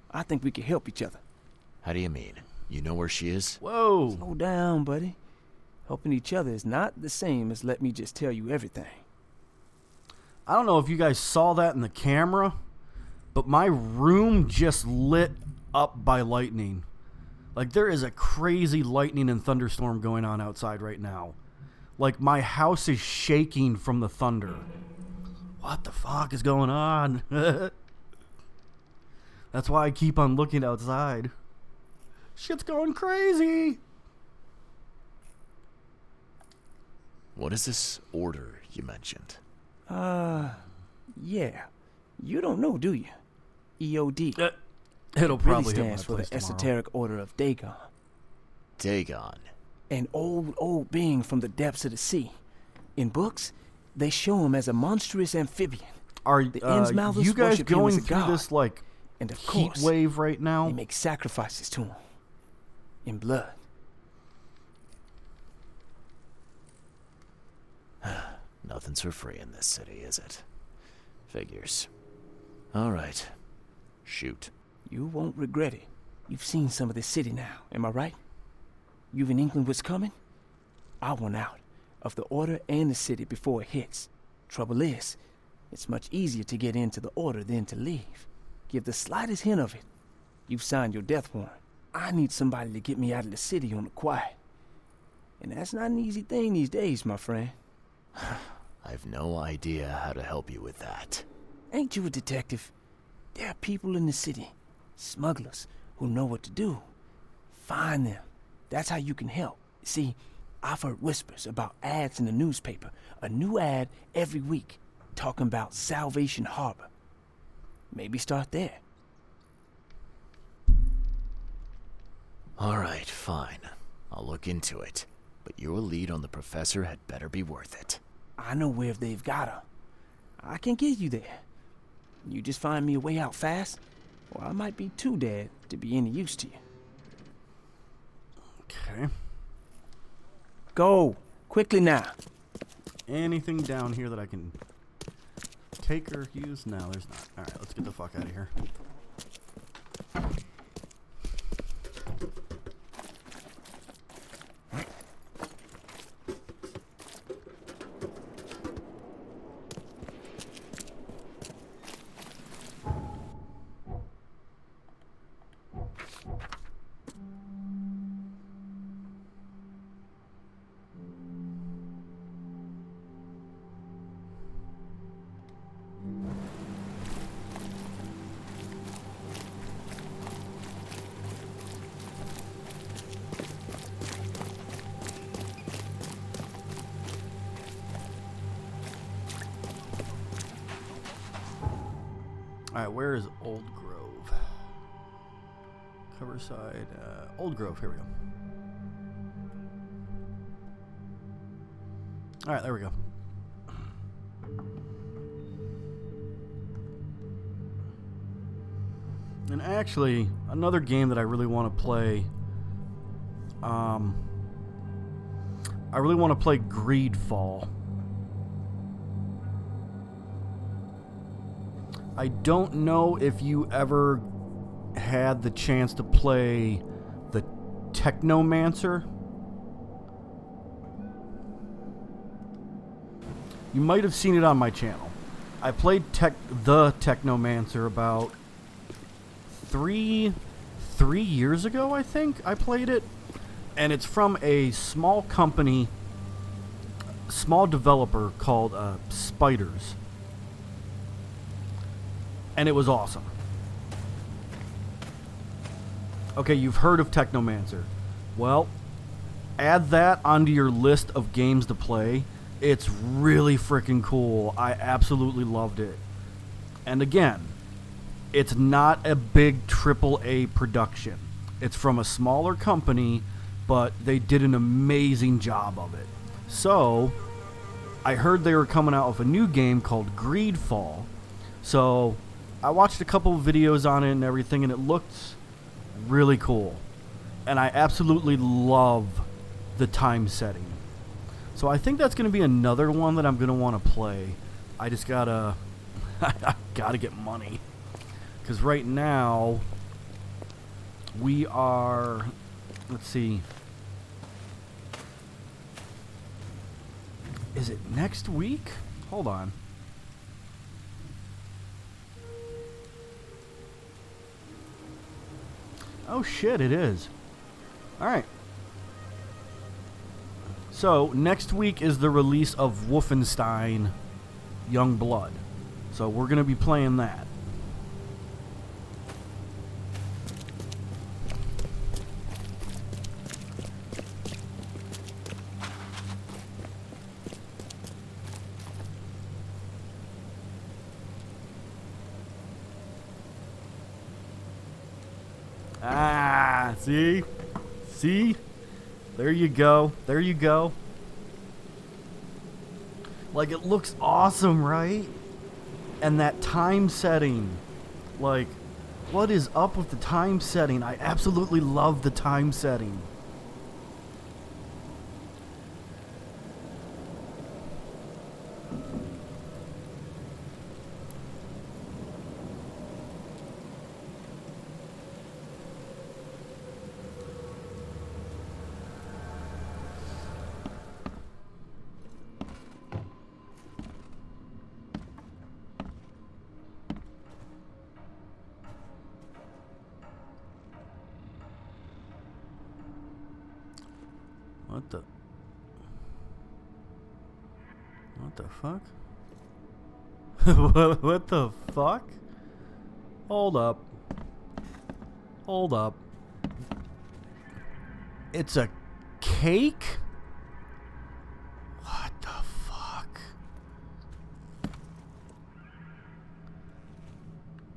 I think we can help each other. How do you mean? You know where she is? Whoa! Slow down, buddy. Helping each other is not the same as let me just tell you everything. I don't know if you guys saw that in the camera, but my room just lit up by lightning. Like, there is a crazy lightning and thunderstorm going on outside right now. Like, my house is shaking from the thunder. What the fuck is going on? That's why I keep on looking outside. Shit's going crazy. What is this order you mentioned? Yeah. You don't know, do you? EOD. It'll It probably really hit my stands for the place tomorrow. Esoteric Order of Dagon. Dagon. An old being from the depths of the sea. In books, they show him as a monstrous amphibian. Are The Innsmouthers you guys worship him as going a through god. this like And of heat course, wave right now? they make sacrifices to him. In blood. Nothing's for free in this city, is it? Figures. All right. Shoot. You won't regret it. You've seen some of this city now, am I right? You've in England what's coming? I want out of the Order and the city before it hits. Trouble is, it's much easier to get into the Order than to leave. Give the slightest hint of it, you've signed your death warrant. I need somebody to get me out of the city on the quiet. And that's not an easy thing these days, my friend. I've no idea how to help you with that. Ain't you a detective? There are people in the city, smugglers, who know what to do. Find them. That's how you can help. See, I've heard whispers about ads in the newspaper. A new ad every week, talking about Salvation Harbor. Maybe start there. All right, fine. I'll look into it. But your lead on the professor had better be worth it. I know where they've got her. I can get you there. You just find me a way out fast, or I might be too dead to be any use to you. Okay. Go! Quickly now. Anything down here that I can take or use? No, there's not. Alright, let's get the fuck out of here. Alright, where is Old Grove? Cover side. Old Grove, here we go. Alright, there we go. And actually, another game that I really want to play. I really want to play Greedfall. I don't know if you ever had the chance to play the Technomancer. You might have seen it on my channel. I played the Technomancer about three years ago, I think I played it. And it's from a small company, small developer called Spiders. And it was awesome. Okay, you've heard of Technomancer. Well, add that onto your list of games to play. It's really freaking cool. I absolutely loved it. And again, it's not a big AAA production. It's from a smaller company, but they did an amazing job of it. So, I heard they were coming out with a new game called Greedfall. So, I watched a couple of videos on it and everything, and it looked really cool. And I absolutely love the time setting. So I think that's going to be another one that I'm going to want to play. I just gotta I gotta get money, because right now we are, let's see, is it next week? Hold on. Oh shit, it is. Alright. So, next week is the release of Wolfenstein Young Blood. So, we're going to be playing that. Ah, see? See? There you go. There you go. Like, it looks awesome, right? And that time setting. Like, what is up with the time setting? I absolutely love the time setting. What the fuck? What the fuck? Hold up. Hold up. It's a cake? What the fuck?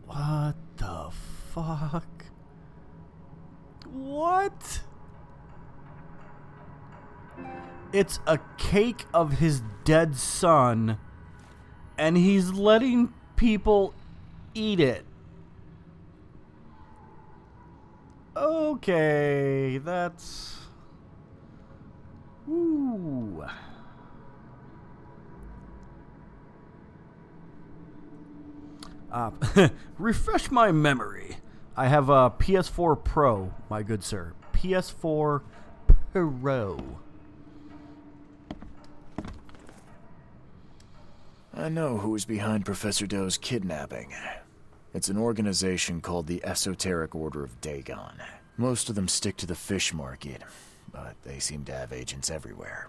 What the fuck? What? It's a cake of his dead son, and he's letting people eat it. Okay, that's... Ooh. Refresh my memory. I have a PS4 Pro, my good sir. PS4 Pro. I know who is behind Professor Doe's kidnapping. It's an organization called the Esoteric Order of Dagon. Most of them stick to the fish market, but they seem to have agents everywhere.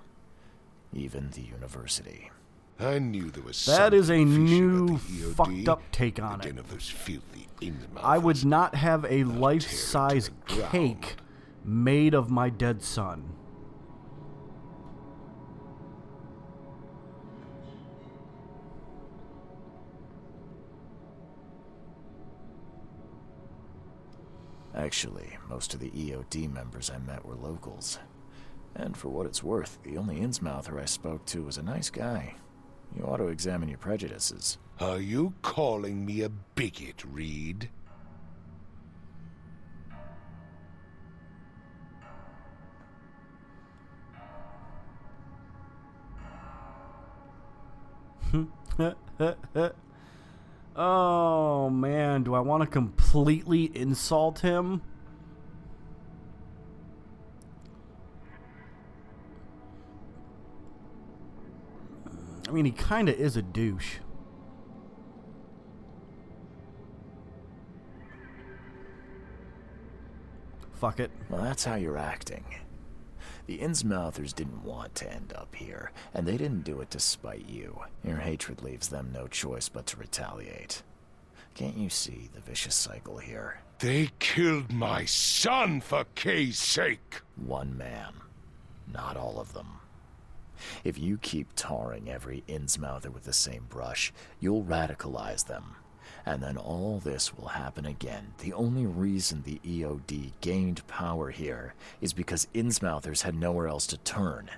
Even the university. I knew there was that is a new EOD, fucked up take on it. Of those filthy I would not have a life-size cake made of my dead son. Actually, most of the EOD members I met were locals. And for what it's worth, the only Innsmouther I spoke to was a nice guy. You ought to examine your prejudices. Are you calling me a bigot, Reed? Oh man, do I want to completely insult him? mean, he kind of is a douche. Fuck it. Well, that's how you're acting. The Innsmouthers didn't want to end up here, and they didn't do it to spite you. Your hatred leaves them no choice but to retaliate. Can't you see the vicious cycle here? They killed my son for Kay's sake. One man, not all of them. If you keep tarring every Innsmouther with the same brush, you'll radicalize them. And then all this will happen again. The only reason the EOD gained power here is because Innsmouthers had nowhere else to turn.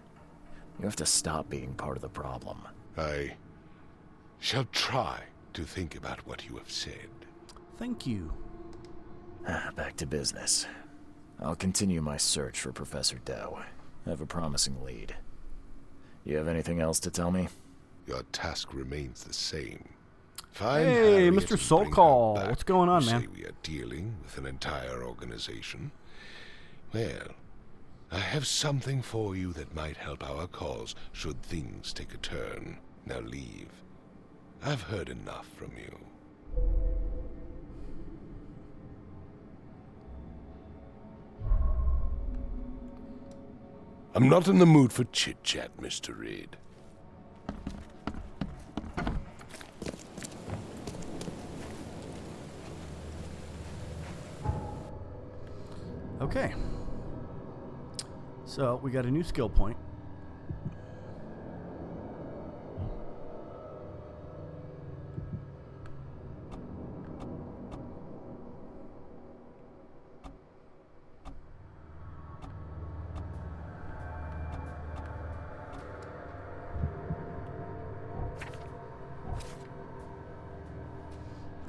You have to stop being part of the problem. I shall try to think about what you have said. Thank you. Back to business. I'll continue my search for Professor Doe. I have a promising lead. You have anything else to tell me? Your task remains the same. Find Hey, Harriet Mr. and Soul bring her Call. back. What's going on, You man? say we are dealing with an entire organization. Well, I have something for you that might help our cause should things take a turn. Now leave. I've heard enough from you. I'm not in the mood for chit-chat, Mr. Reed. Okay. So, we got a new skill point.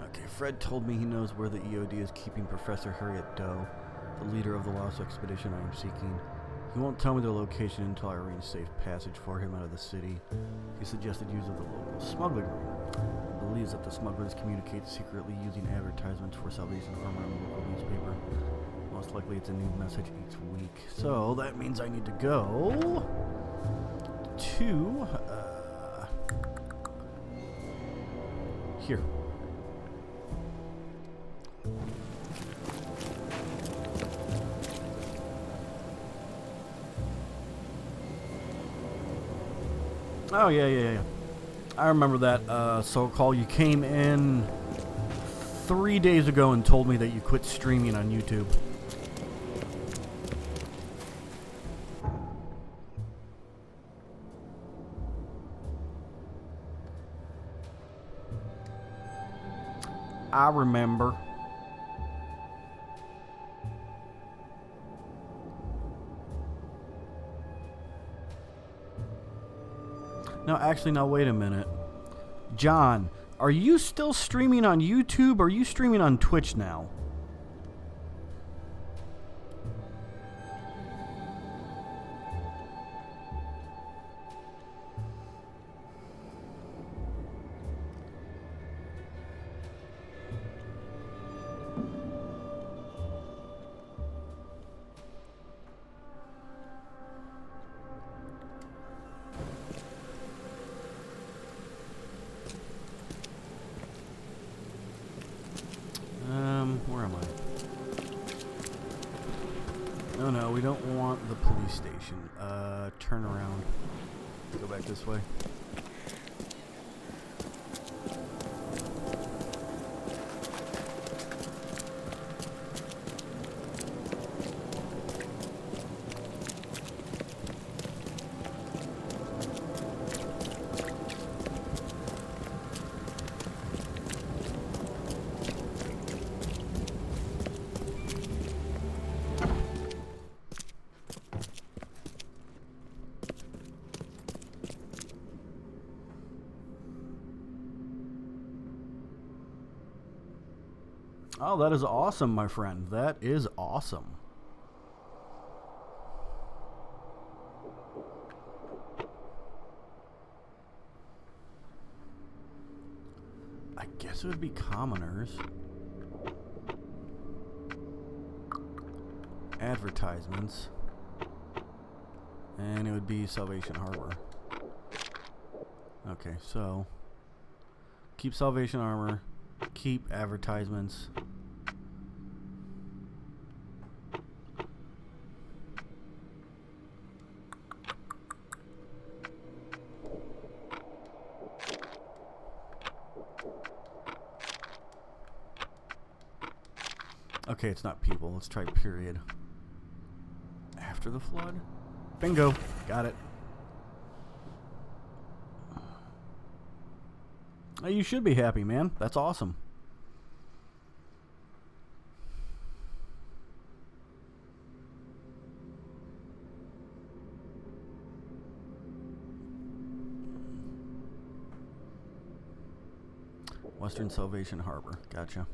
Okay, Fred told me he knows where the EOD is keeping Professor Harriet Doe, the leader of the lost expedition I am seeking. He won't tell me the location until I arrange safe passage for him out of the city. He suggested use of the local smuggling room. He believes that the smugglers communicate secretly using advertisements for Salvation Armor in the local newspaper. Most likely it's a new message each week. So that means I need to go to here. Oh, yeah. I remember that, Soul Call. You came in 3 days ago and told me that you quit streaming on YouTube. I remember. No, actually, now wait a minute. John, are you still streaming on YouTube or are you streaming on Twitch now? Where am I? No, we don't want the police station. Turn around. Go back this way. Oh, that is awesome, my friend. That is awesome. I guess it would be commoners. Advertisements. And it would be Salvation Harbor. Okay, so keep salvation armor, keep advertisements. Okay, it's not people. Let's try period. After the flood? Bingo. Got it. Oh, you should be happy, man. That's awesome. Western Salvation Harbor. Gotcha.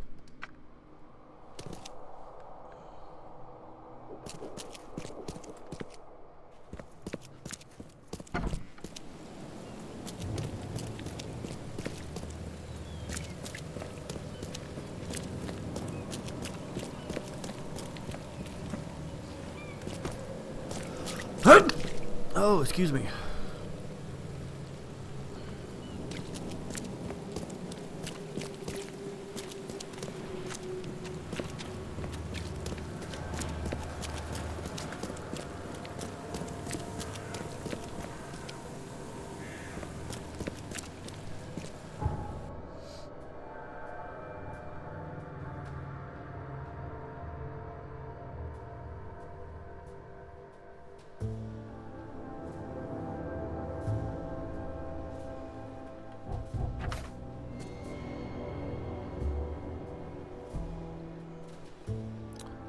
Oh, excuse me.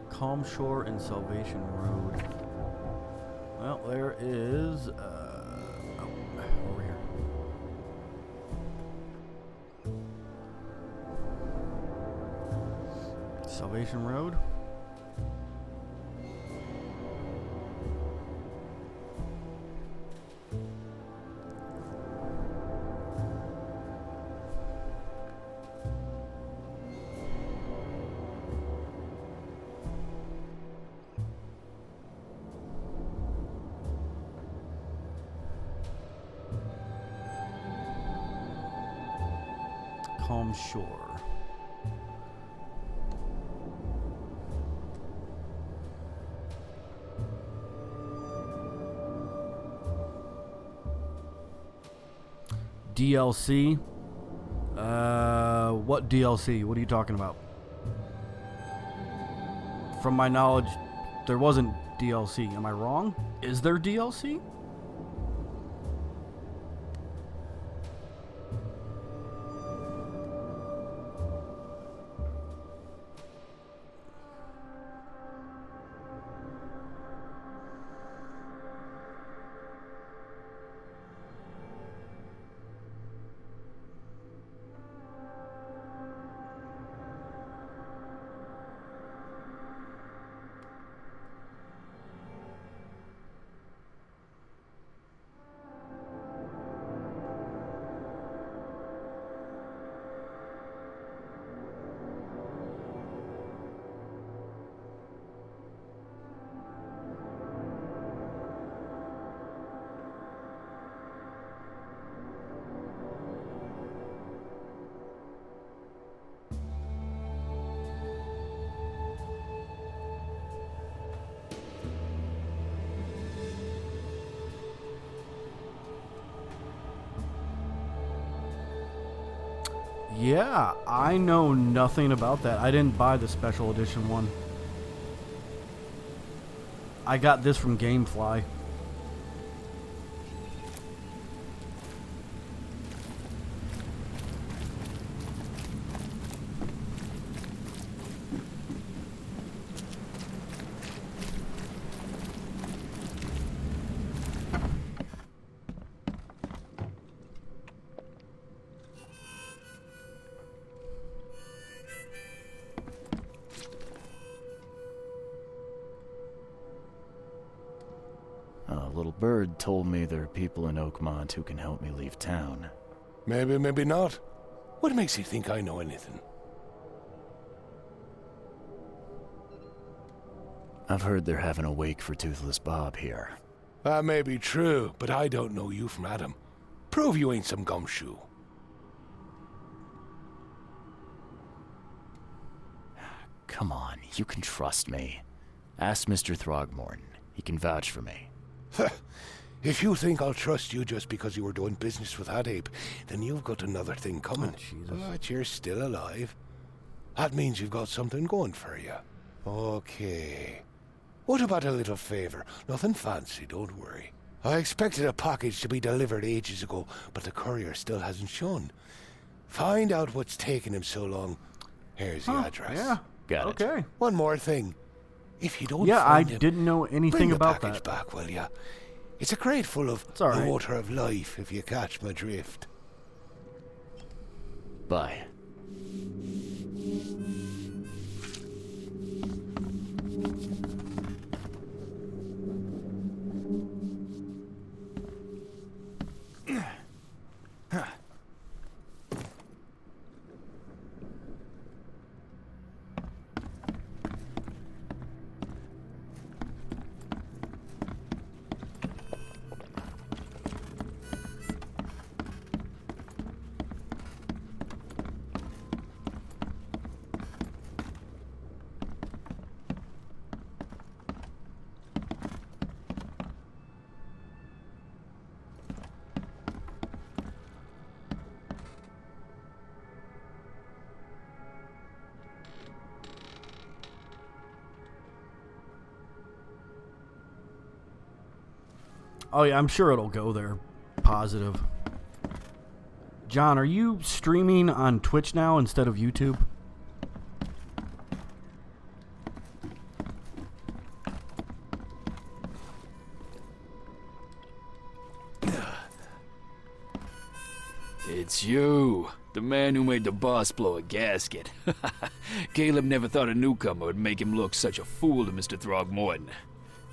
Calm Shore and Salvation Road. Well, there is oh, over here. Salvation Road. Calm Shore. DLC? What DLC? What are you talking about? From my knowledge, there wasn't DLC. Am I wrong? Is there DLC? Yeah, I know nothing about that. I didn't buy the special edition one. I got this from GameFly. Little Bird told me there are people in Oakmont who can help me leave town. Maybe, maybe not. What makes you think I know anything? I've heard they're having a wake for Toothless Bob here. That may be true, but I don't know you from Adam. Prove you ain't some gumshoe. Come on, you can trust me. Ask Mr. Throgmorton. He can vouch for me. If you think I'll trust you just because you were doing business with that ape, then you've got another thing coming. But you're still alive. That means you've got something going for you. Okay. What about a little favor? Nothing fancy, don't worry. I expected a package to be delivered ages ago, but the courier still hasn't shown. Find out what's taking him so long. Here's the address. Yeah. Got it. Okay. One more thing. If you don't Yeah, I find him, didn't know anything bring the about package that. back, will ya? It's a crate full of all the right. water of life, if you catch my drift. Bye. Oh yeah, I'm sure it'll go there. Positive. John, are you streaming on Twitch now instead of YouTube? It's you, the man who made the boss blow a gasket. Caleb never thought a newcomer would make him look such a fool to Mr. Throgmorton.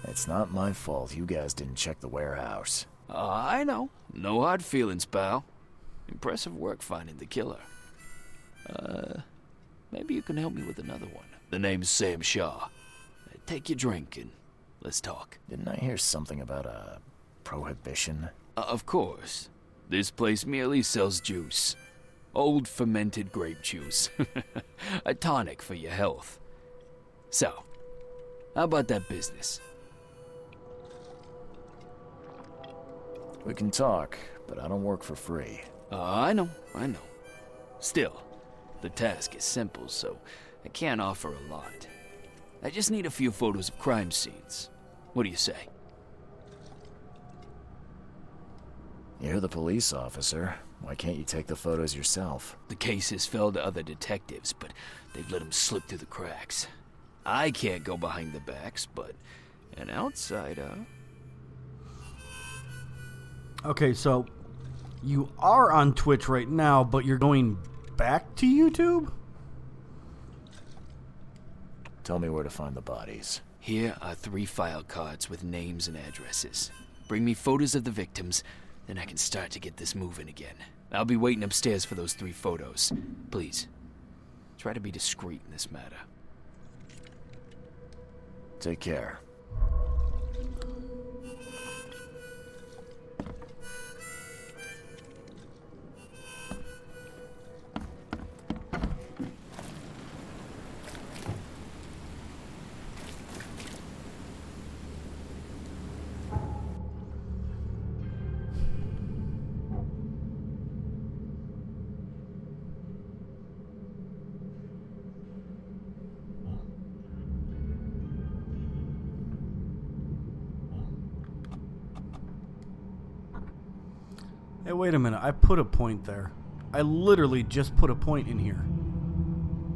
It's not my fault you guys didn't check the warehouse. I know. No hard feelings, pal. Impressive work finding the killer. Maybe you can help me with another one. The name's Sam Shaw. Take your drink and let's talk. Didn't I hear something about a prohibition? Of course. This place merely sells juice. Old fermented grape juice. A tonic for your health. So, how about that business? We can talk, but I don't work for free. I know. Still, the task is simple, so I can't offer a lot. I just need a few photos of crime scenes. What do you say? You're the police officer. Why can't you take the photos yourself? The cases fell to other detectives, but they've let them slip through the cracks. I can't go behind the backs, but an outsider... Okay, so you are on Twitch right now, but you're going back to YouTube? Tell me where to find the bodies. Here are 3 file cards with names and addresses. Bring me photos of the victims, then I can start to get this moving again. I'll be waiting upstairs for those 3 photos. Please, try to be discreet in this matter. Take care. Hey, wait a minute. I put a point there. I literally just put a point in here.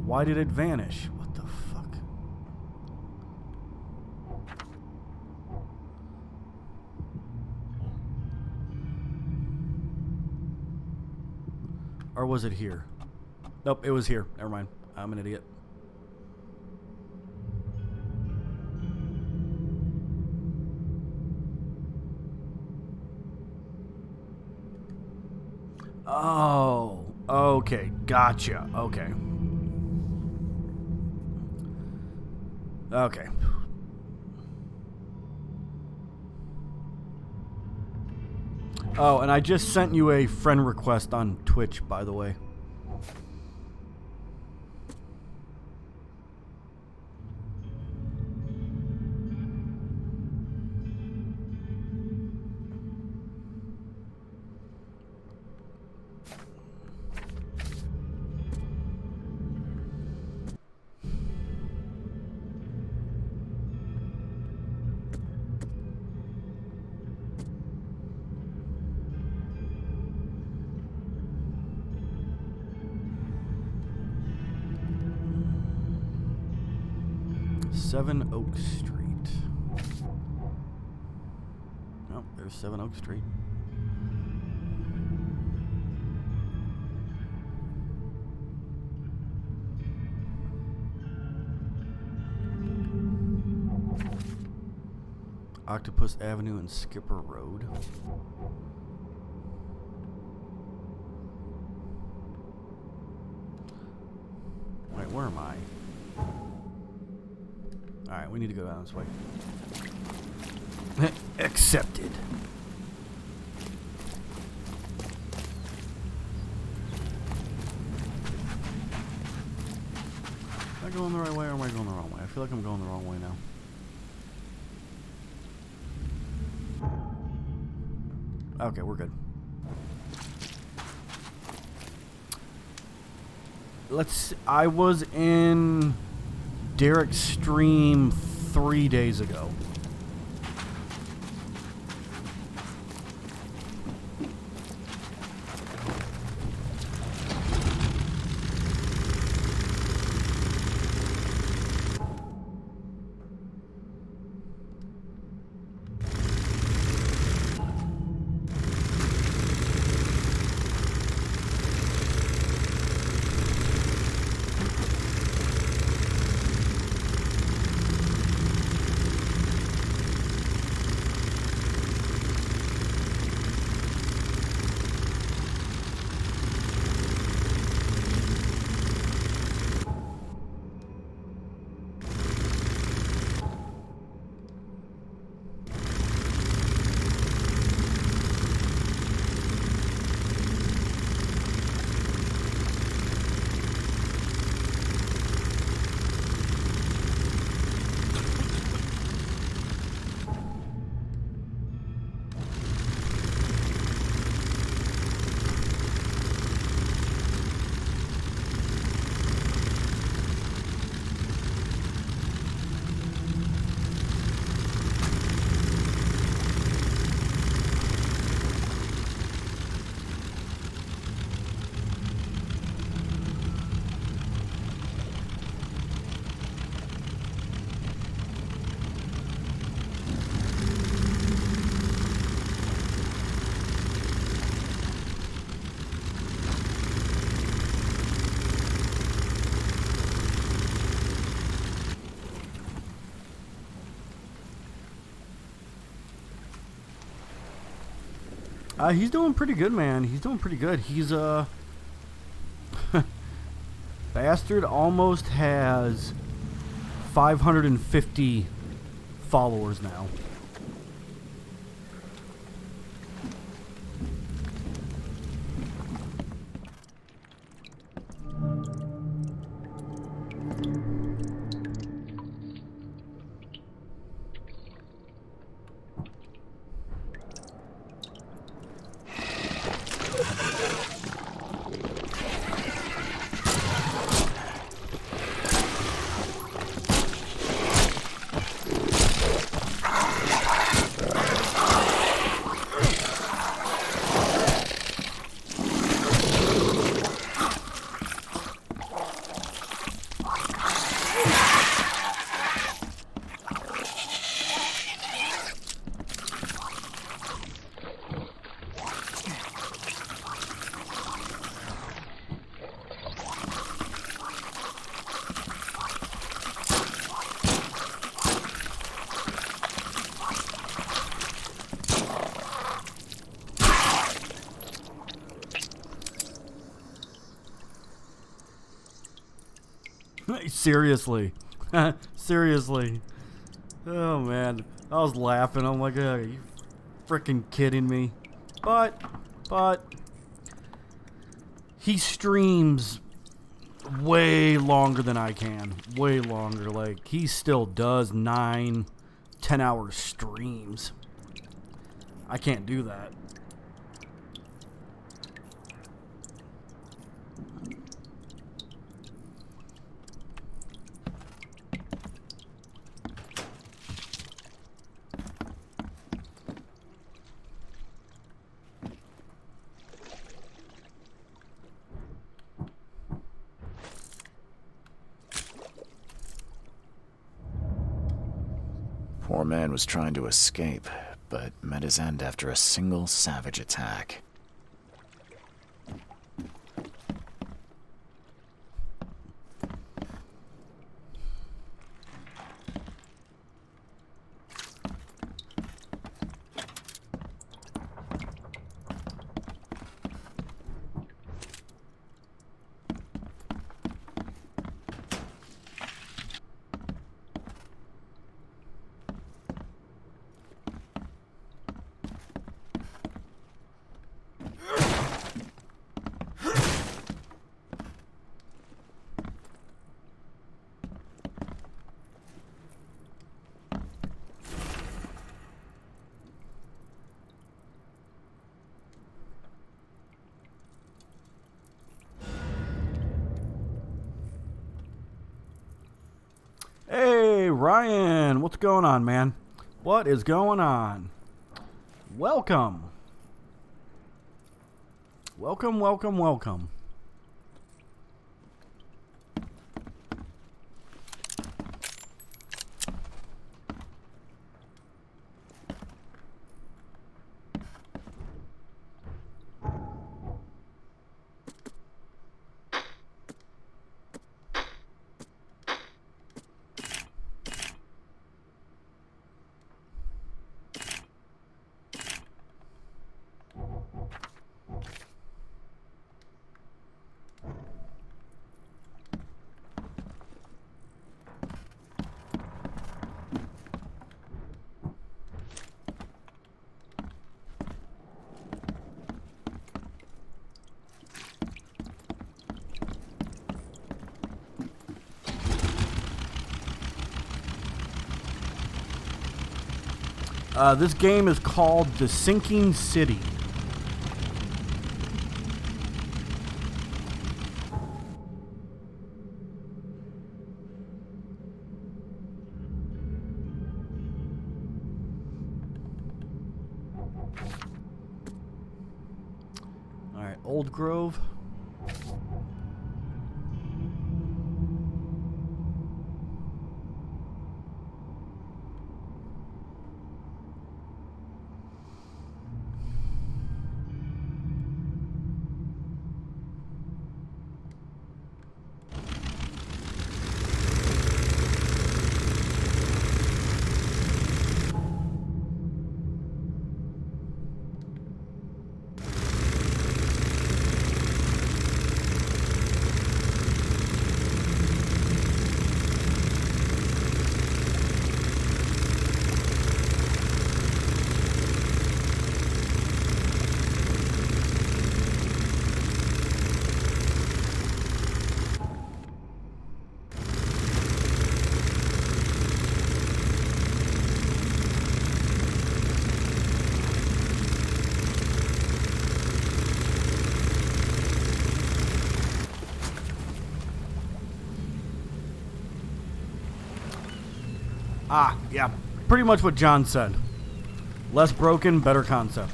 Why did it vanish? What the fuck? Or was it here? Nope, it was here. Never mind. I'm an idiot. Oh, okay, gotcha. Okay. Okay. Oh, and I just sent you a friend request on Twitch, by the way. Seven Oak Street. Oh, there's 7 Oak Street. Octopus Avenue and Skipper Road. Wait, where am I? Alright, we need to go down this way. Accepted. Am I going the right way or am I going the wrong way? I feel like I'm going the wrong way now. Okay, we're good. I was in Derek's stream 3 days ago. He's doing pretty good, man. He's doing pretty good. He's Bastard almost has 550 followers now. Seriously. Seriously. Oh, man. I was laughing. I'm like, are you freaking kidding me? But he streams way longer than I can. Way longer. Like, he still does 9, 10-hour streams. I can't do that. Poor man was trying to escape, but met his end after a single savage attack. Hey, Ryan, what's going on, man? What is going on? Welcome. Welcome, welcome, welcome. This game is called The Sinking City. All right, Old Grove. Ah, yeah, pretty much what John said. Less broken, better concept.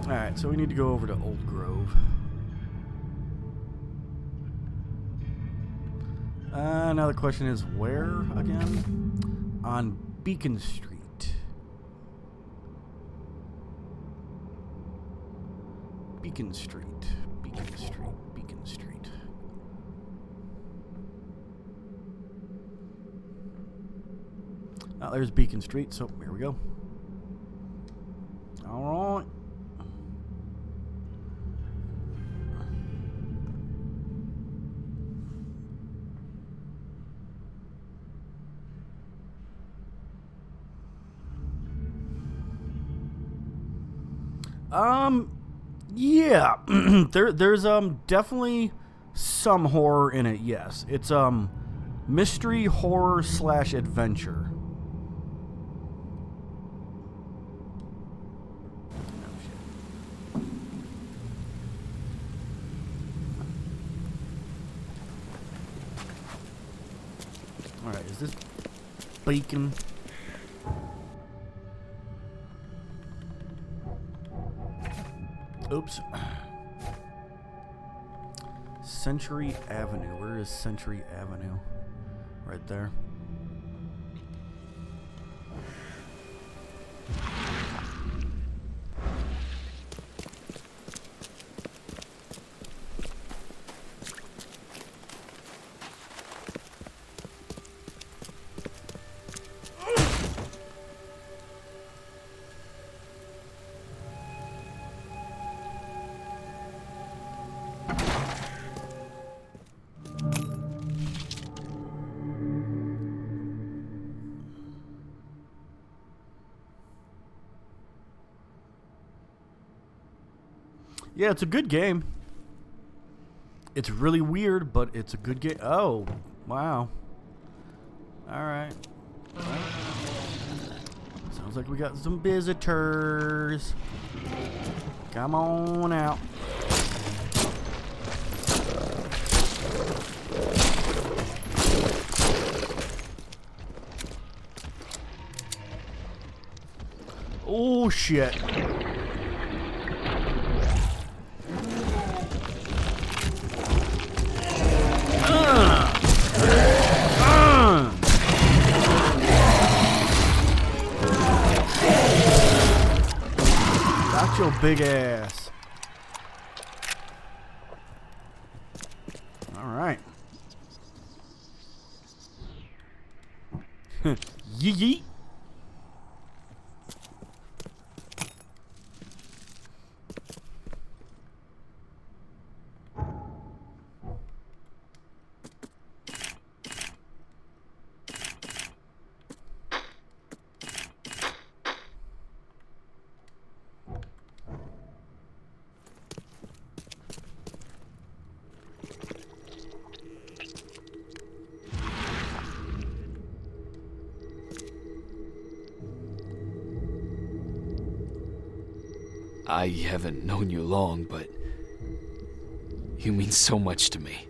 Alright, so we need to go over to Old Grove. Now the question is where again? On Beacon Street. Beacon Street. Beacon Street. Beacon Street. Oh, there's Beacon Street, so here we go. Alright. Yeah. there's definitely some horror in it, yes. It's mystery, horror / adventure. Alright, is this bacon? Oops. Century Avenue. Where is Century Avenue? Right there. Yeah, it's a good game. It's really weird, but it's a good game. Oh, wow. Alright. Sounds like we got some visitors. Come on out. Oh, shit. Got your big ass. All right. Yee. I haven't known you long, but you mean so much to me.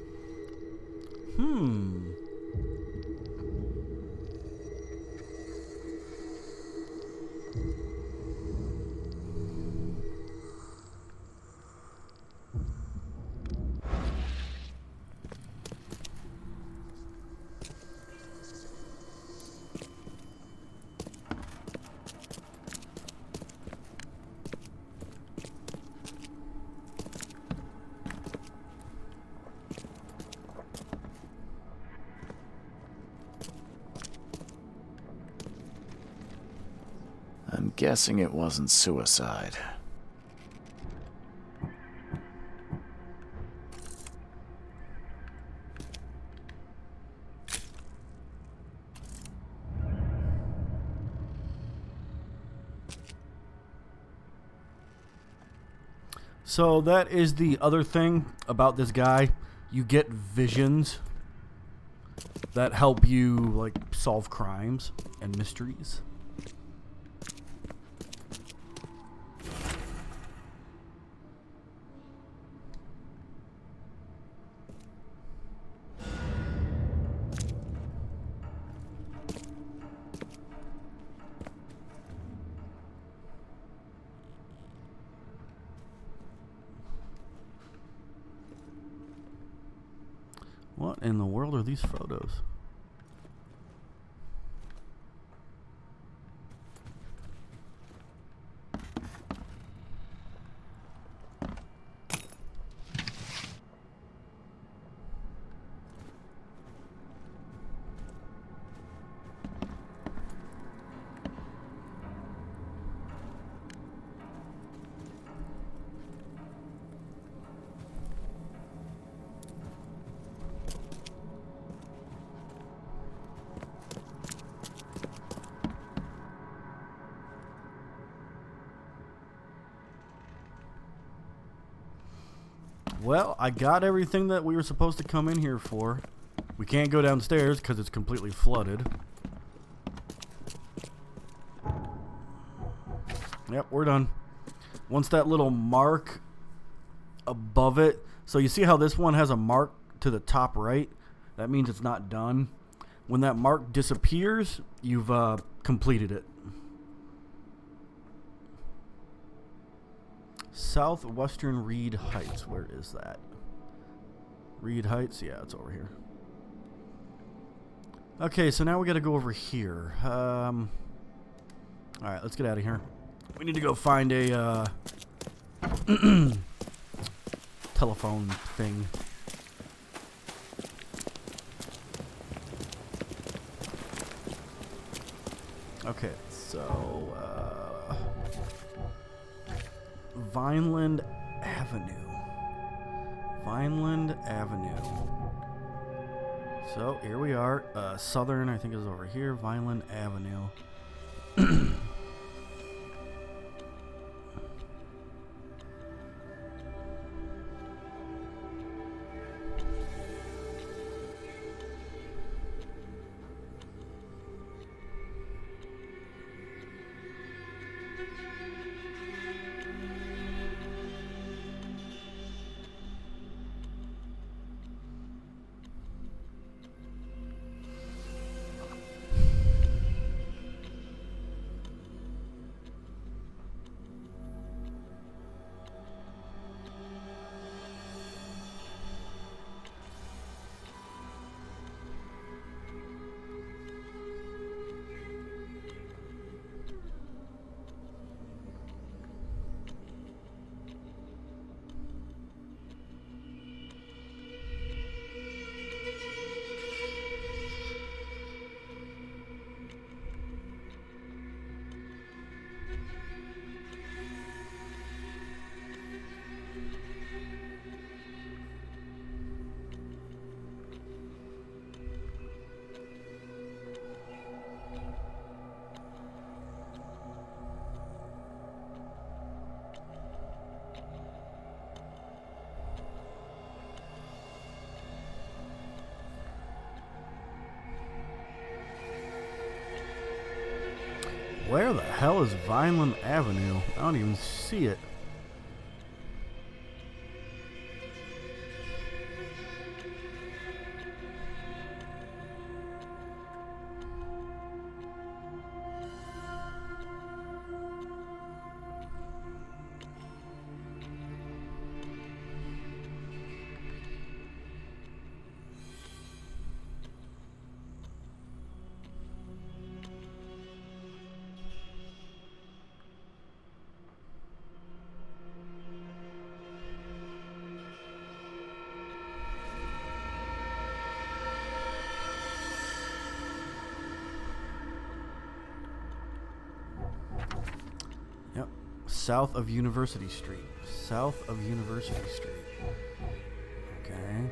I'm guessing it wasn't suicide. So that is the other thing about this guy. You get visions that help you like solve crimes and mysteries. What in the world are these photos? Well, I got everything that we were supposed to come in here for. We can't go downstairs because it's completely flooded. Yep, we're done. Once that little mark above it, so you see how this one has a mark to the top right? That means it's not done. When that mark disappears, you've completed it. Southwestern Reed Heights. Where is that? Reed Heights? Yeah, it's over here. Okay, so now we got to go over here. All right, let's get out of here. We need to go find a telephone thing. Okay, so Vineland Avenue. Vineland Avenue. So here we are. Southern, I think, is over here. Vineland Avenue. Where the hell is Vineland Avenue? I don't even see it. Yep. South of University Street. South of University Street. Okay.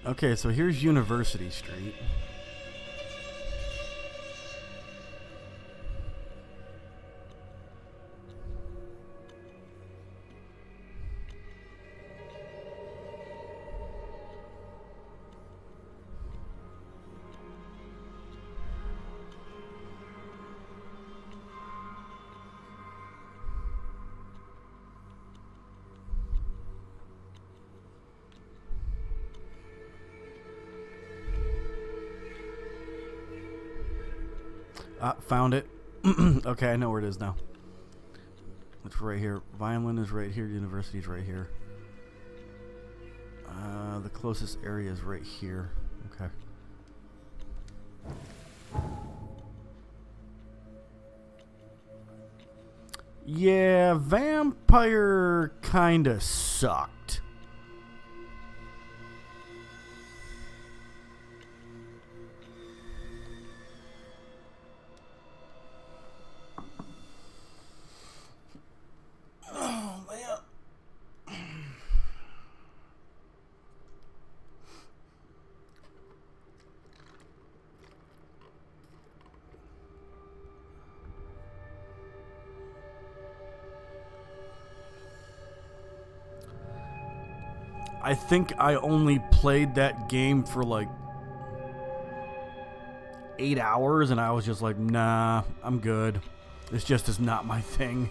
Okay, so here's University Street. Found it. Okay, I know where it is now. It's right here. Vineland is right here. University is right here. The closest area is right here. Okay. Yeah, Vampire kinda sucked. I think I only played that game for like 8 hours, and I was just like, nah, I'm good. This just is not my thing.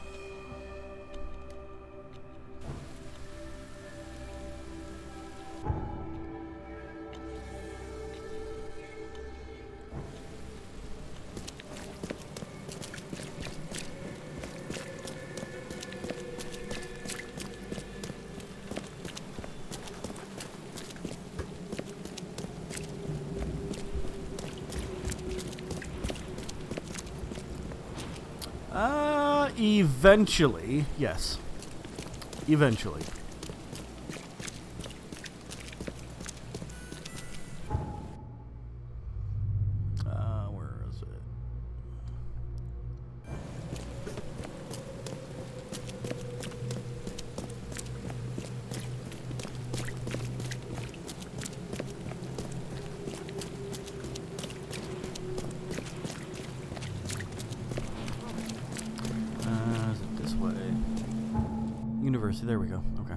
Eventually, yes. Eventually. Where is it? Is it this way? University, there we go. Okay.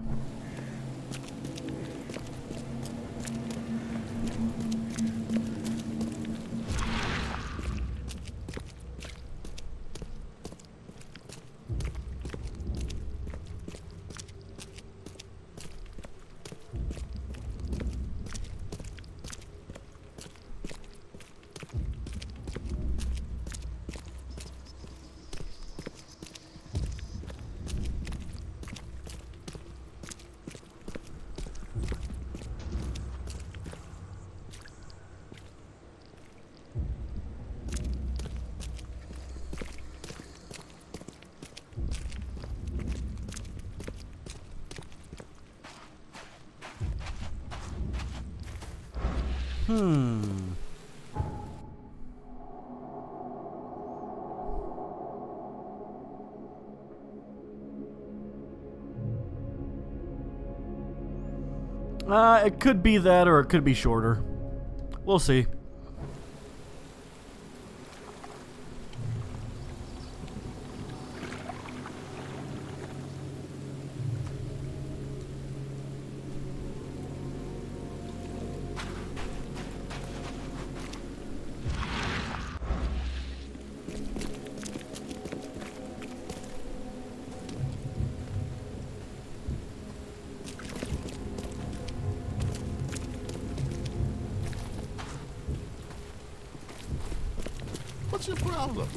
It could be that, or it could be shorter. We'll see. What's your problem?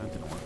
That didn't work.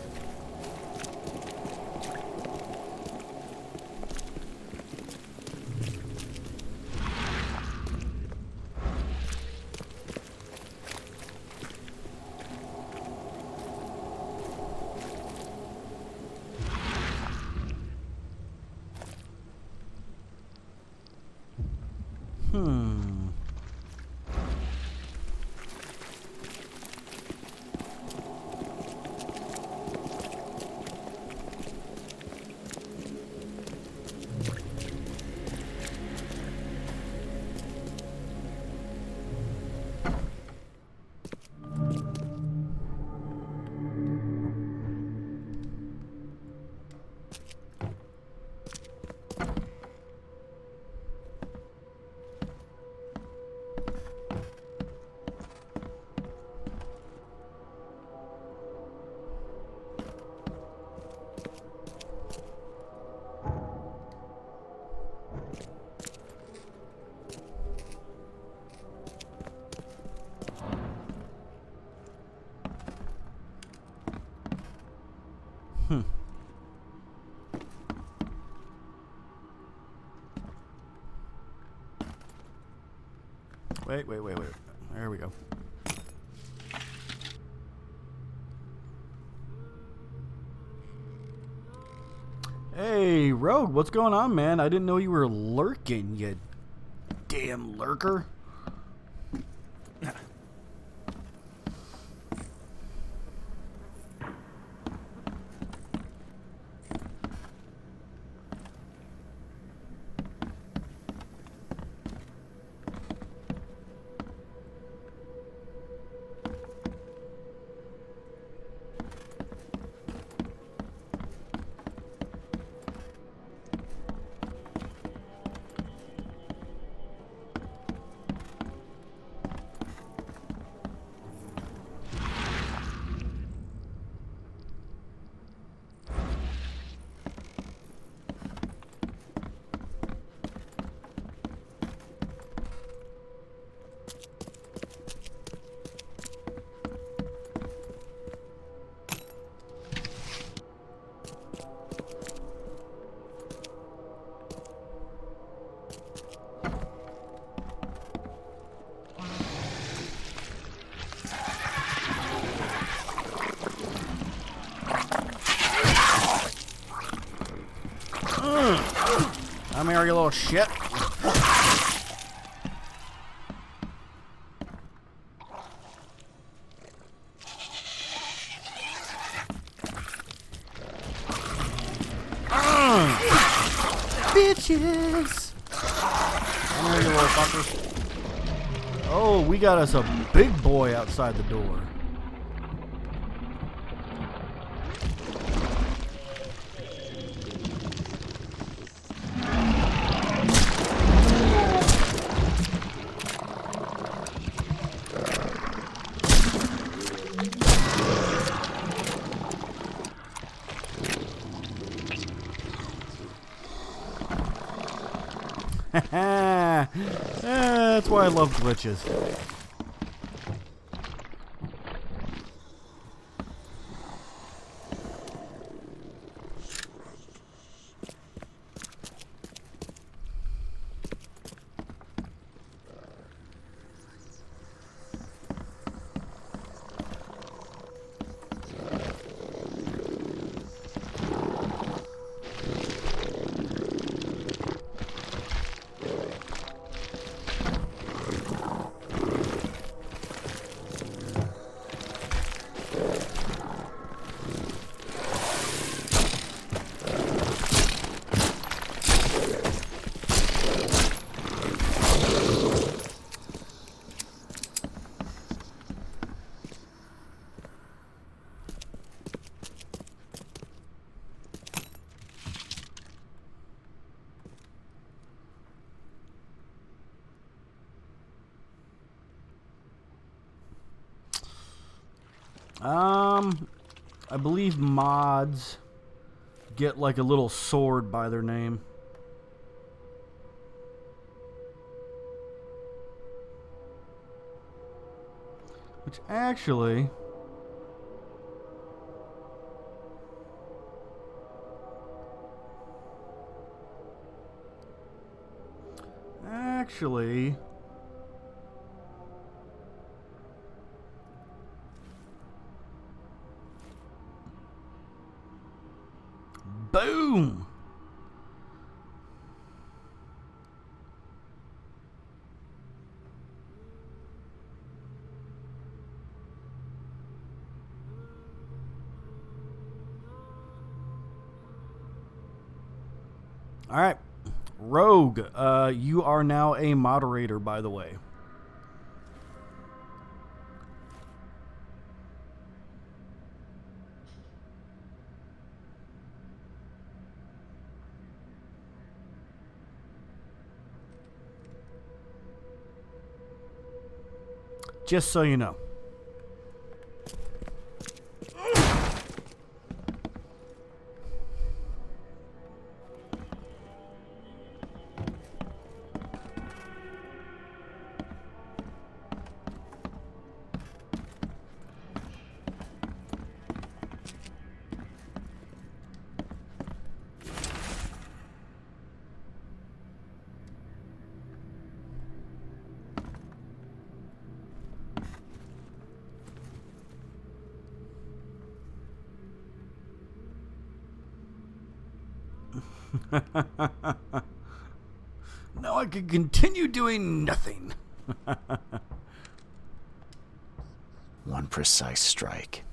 Wait. There we go. Hey, Rogue, what's going on, man? I didn't know you were lurking, you damn lurker. Come here, you little shit. Bitches! Come here, you little fucker. Oh, we got us a big boy outside the door. That's why I love glitches. I believe mods get like a little sword by their name. Which actually... Boom! All right. Rogue, you are now a moderator, by the way. Just so you know. Now I can continue doing nothing. One precise strike.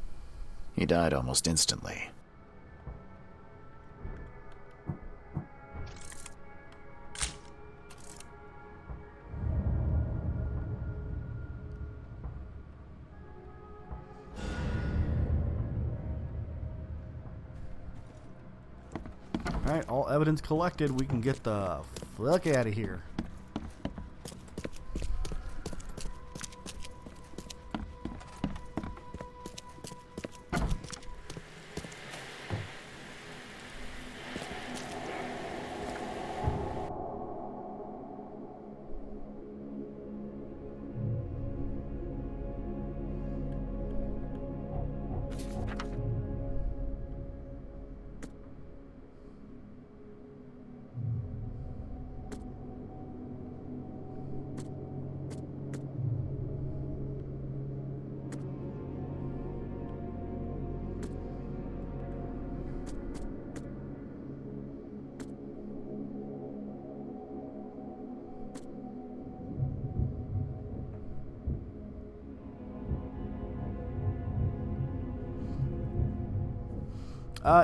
He died almost instantly. Alright, all evidence collected. We can get the fuck out of here.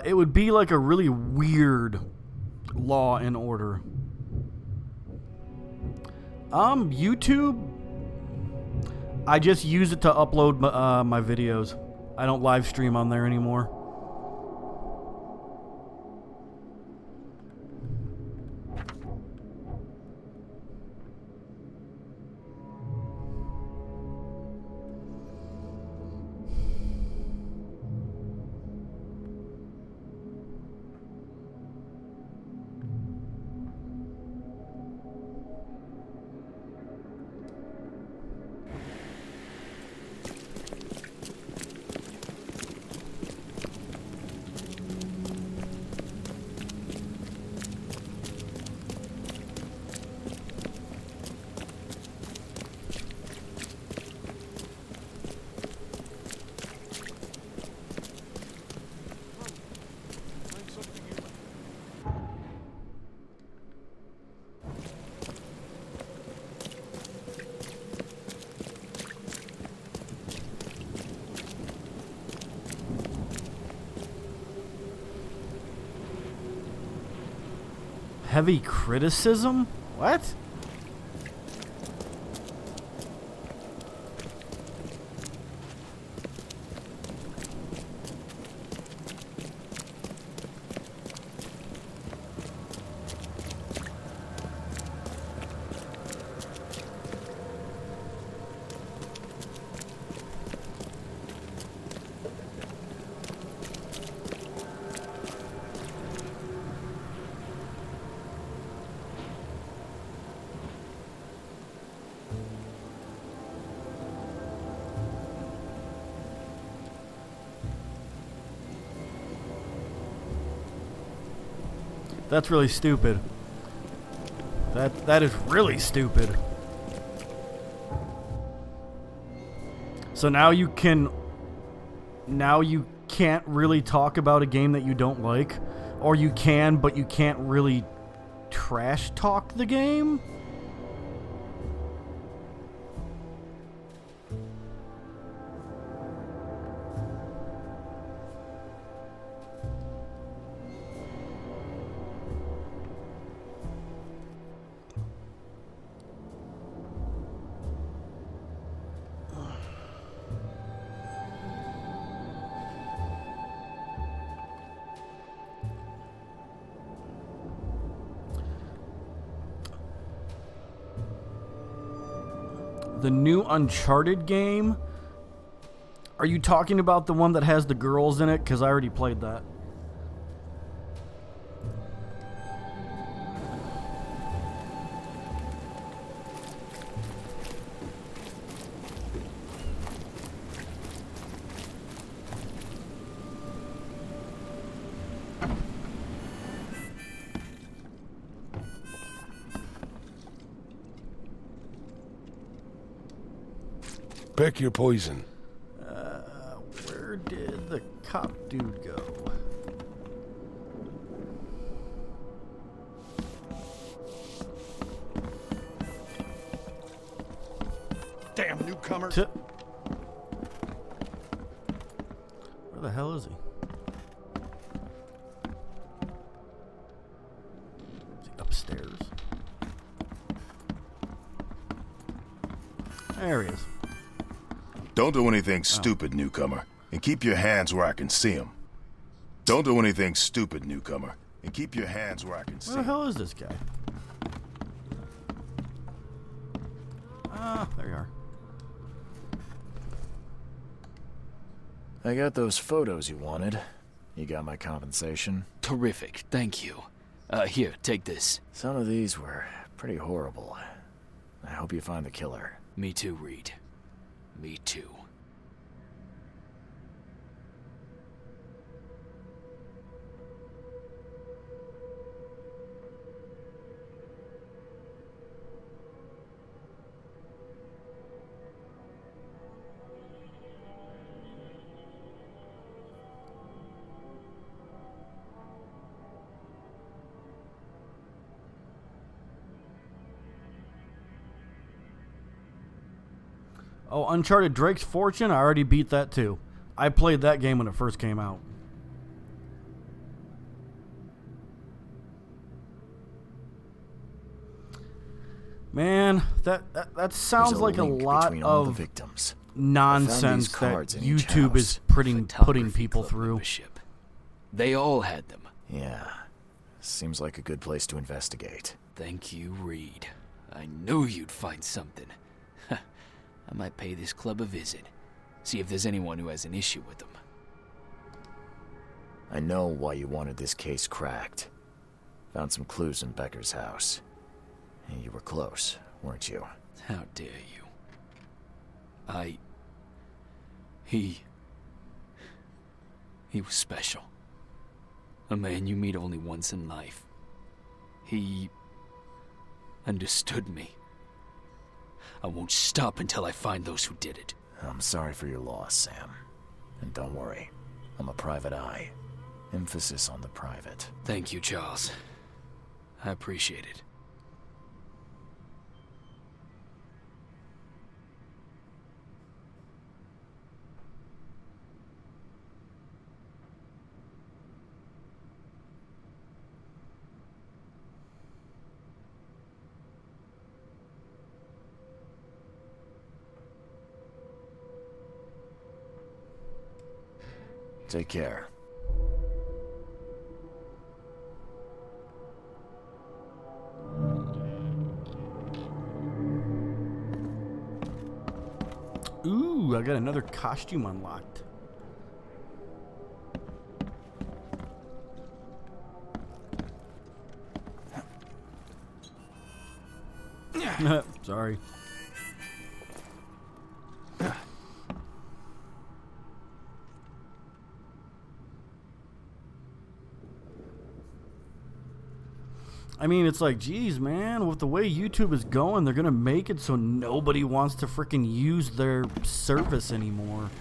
It would be like a really weird Law and Order. YouTube. I just use it to upload my videos. I don't live stream on there anymore. Heavy criticism? What? That's really stupid. That is really stupid. So now you can't really talk about a game that you don't like, or you can, but you can't really trash talk the game? The new Uncharted game? Are you talking about the one that has the girls in it? Because I already played that. Pick your poison. Where did the cop dude go? Damn newcomers. Where the hell is he? Is he upstairs? There he is. Don't do anything stupid, newcomer, and keep your hands where I can see them. Don't do anything stupid, newcomer, and keep your hands where I can see Where the them. hell is this guy? Ah, there you are. I got those photos you wanted. You got my compensation. Terrific, thank you. Here, take this. Some of these were pretty horrible. I hope you find the killer. Me too, Reed. Me too. Oh, Uncharted Drake's Fortune? I already beat that too. I played that game when it first came out. Man, that sounds like a lot of victims. Nonsense that cards in each YouTube is house. putting people through. Membership. They all had them. Yeah. Seems like a good place to investigate. Thank you, Reed. I knew you'd find something. I might pay this club a visit. See if there's anyone who has an issue with them. I know why you wanted this case cracked. Found some clues in Becker's house. And you were close, weren't you? How dare you? He was special. A man you meet only once in life. He understood me. I won't stop until I find those who did it. I'm sorry for your loss, Sam. And don't worry, I'm a private eye. Emphasis on the private. Thank you, Charles. I appreciate it. Take care. Ooh, I got another costume unlocked. Sorry. I mean, it's like, geez, man, with the way YouTube is going, they're going to make it so nobody wants to freaking use their service anymore.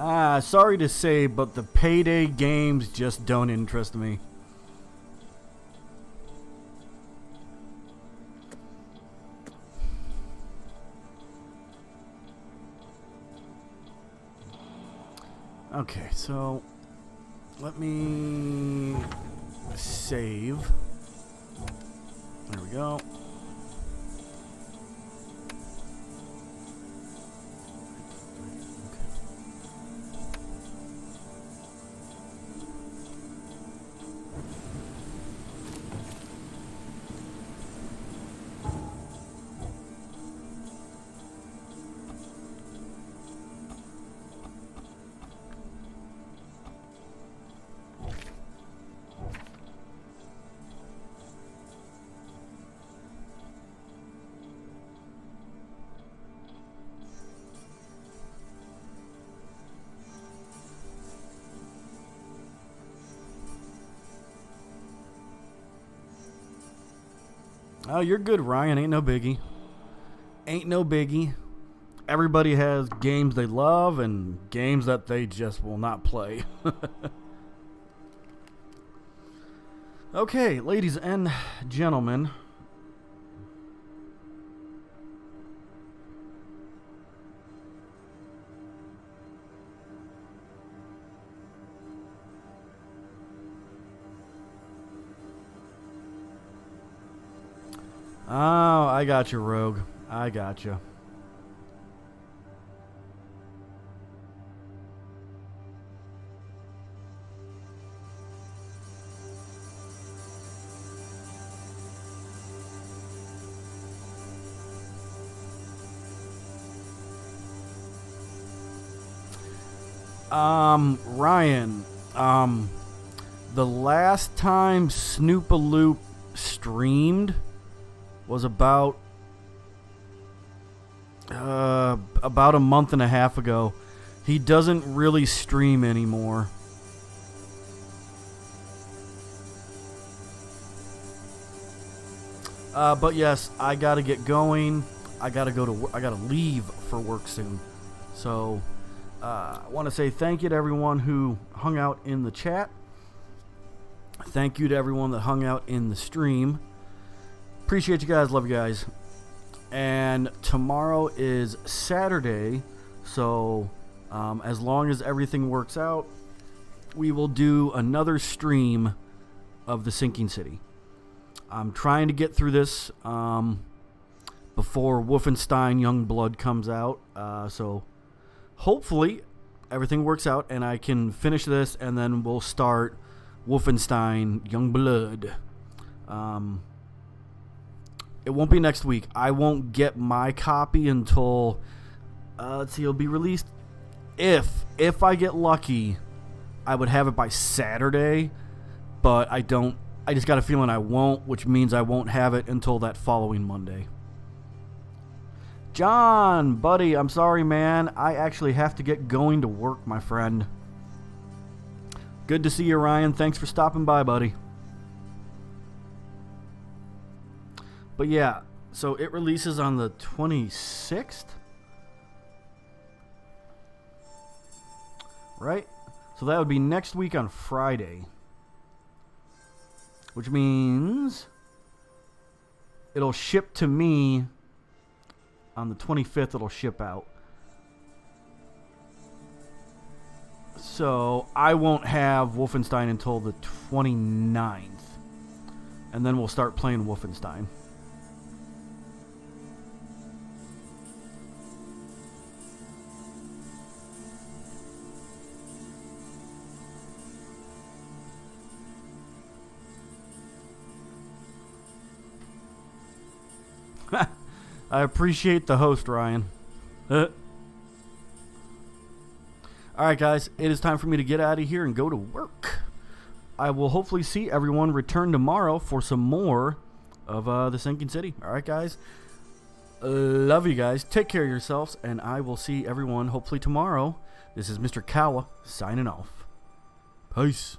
Ah. Sorry to say, but the Payday games just don't interest me. Okay, so let me save. There we go. Oh, you're good, Ryan. Ain't no biggie. Ain't no biggie. Everybody has games they love and games that they just will not play. Okay, ladies and gentlemen. Oh, I got you, Rogue. I got you. Ryan, the last time Snoopaloop streamed was about a month and a half ago. He doesn't really stream anymore. But yes, I gotta get going. I gotta leave for work soon. So, I want to say thank you to everyone who hung out in the chat. Thank you to everyone that hung out in the stream. Appreciate you guys. Love you guys. And tomorrow is Saturday, so as long as everything works out, we will do another stream of The Sinking City. I'm trying to get through this before Wolfenstein Youngblood comes out, so hopefully everything works out and I can finish this, and then we'll start Wolfenstein Youngblood. It won't be next week. I won't get my copy until let's see, it'll be released, if I get lucky, I would have it by Saturday, but I just got a feeling I won't, which means I won't have it until that following Monday. John, buddy, I'm sorry, man. I actually have to get going to work, my friend. Good to see you, Ryan. Thanks for stopping by, buddy. But yeah, so it releases on the 26th? Right? So that would be next week on Friday. Which means it'll ship to me on the 25th. It'll ship out. So I won't have Wolfenstein until the 29th. And then we'll start playing Wolfenstein. I appreciate the host, Ryan. Alright, guys. It is time for me to get out of here and go to work. I will hopefully see everyone return tomorrow for some more of The Sinking City. Alright, guys. Love you guys. Take care of yourselves. And I will see everyone hopefully tomorrow. This is Mr. Kawa signing off. Peace.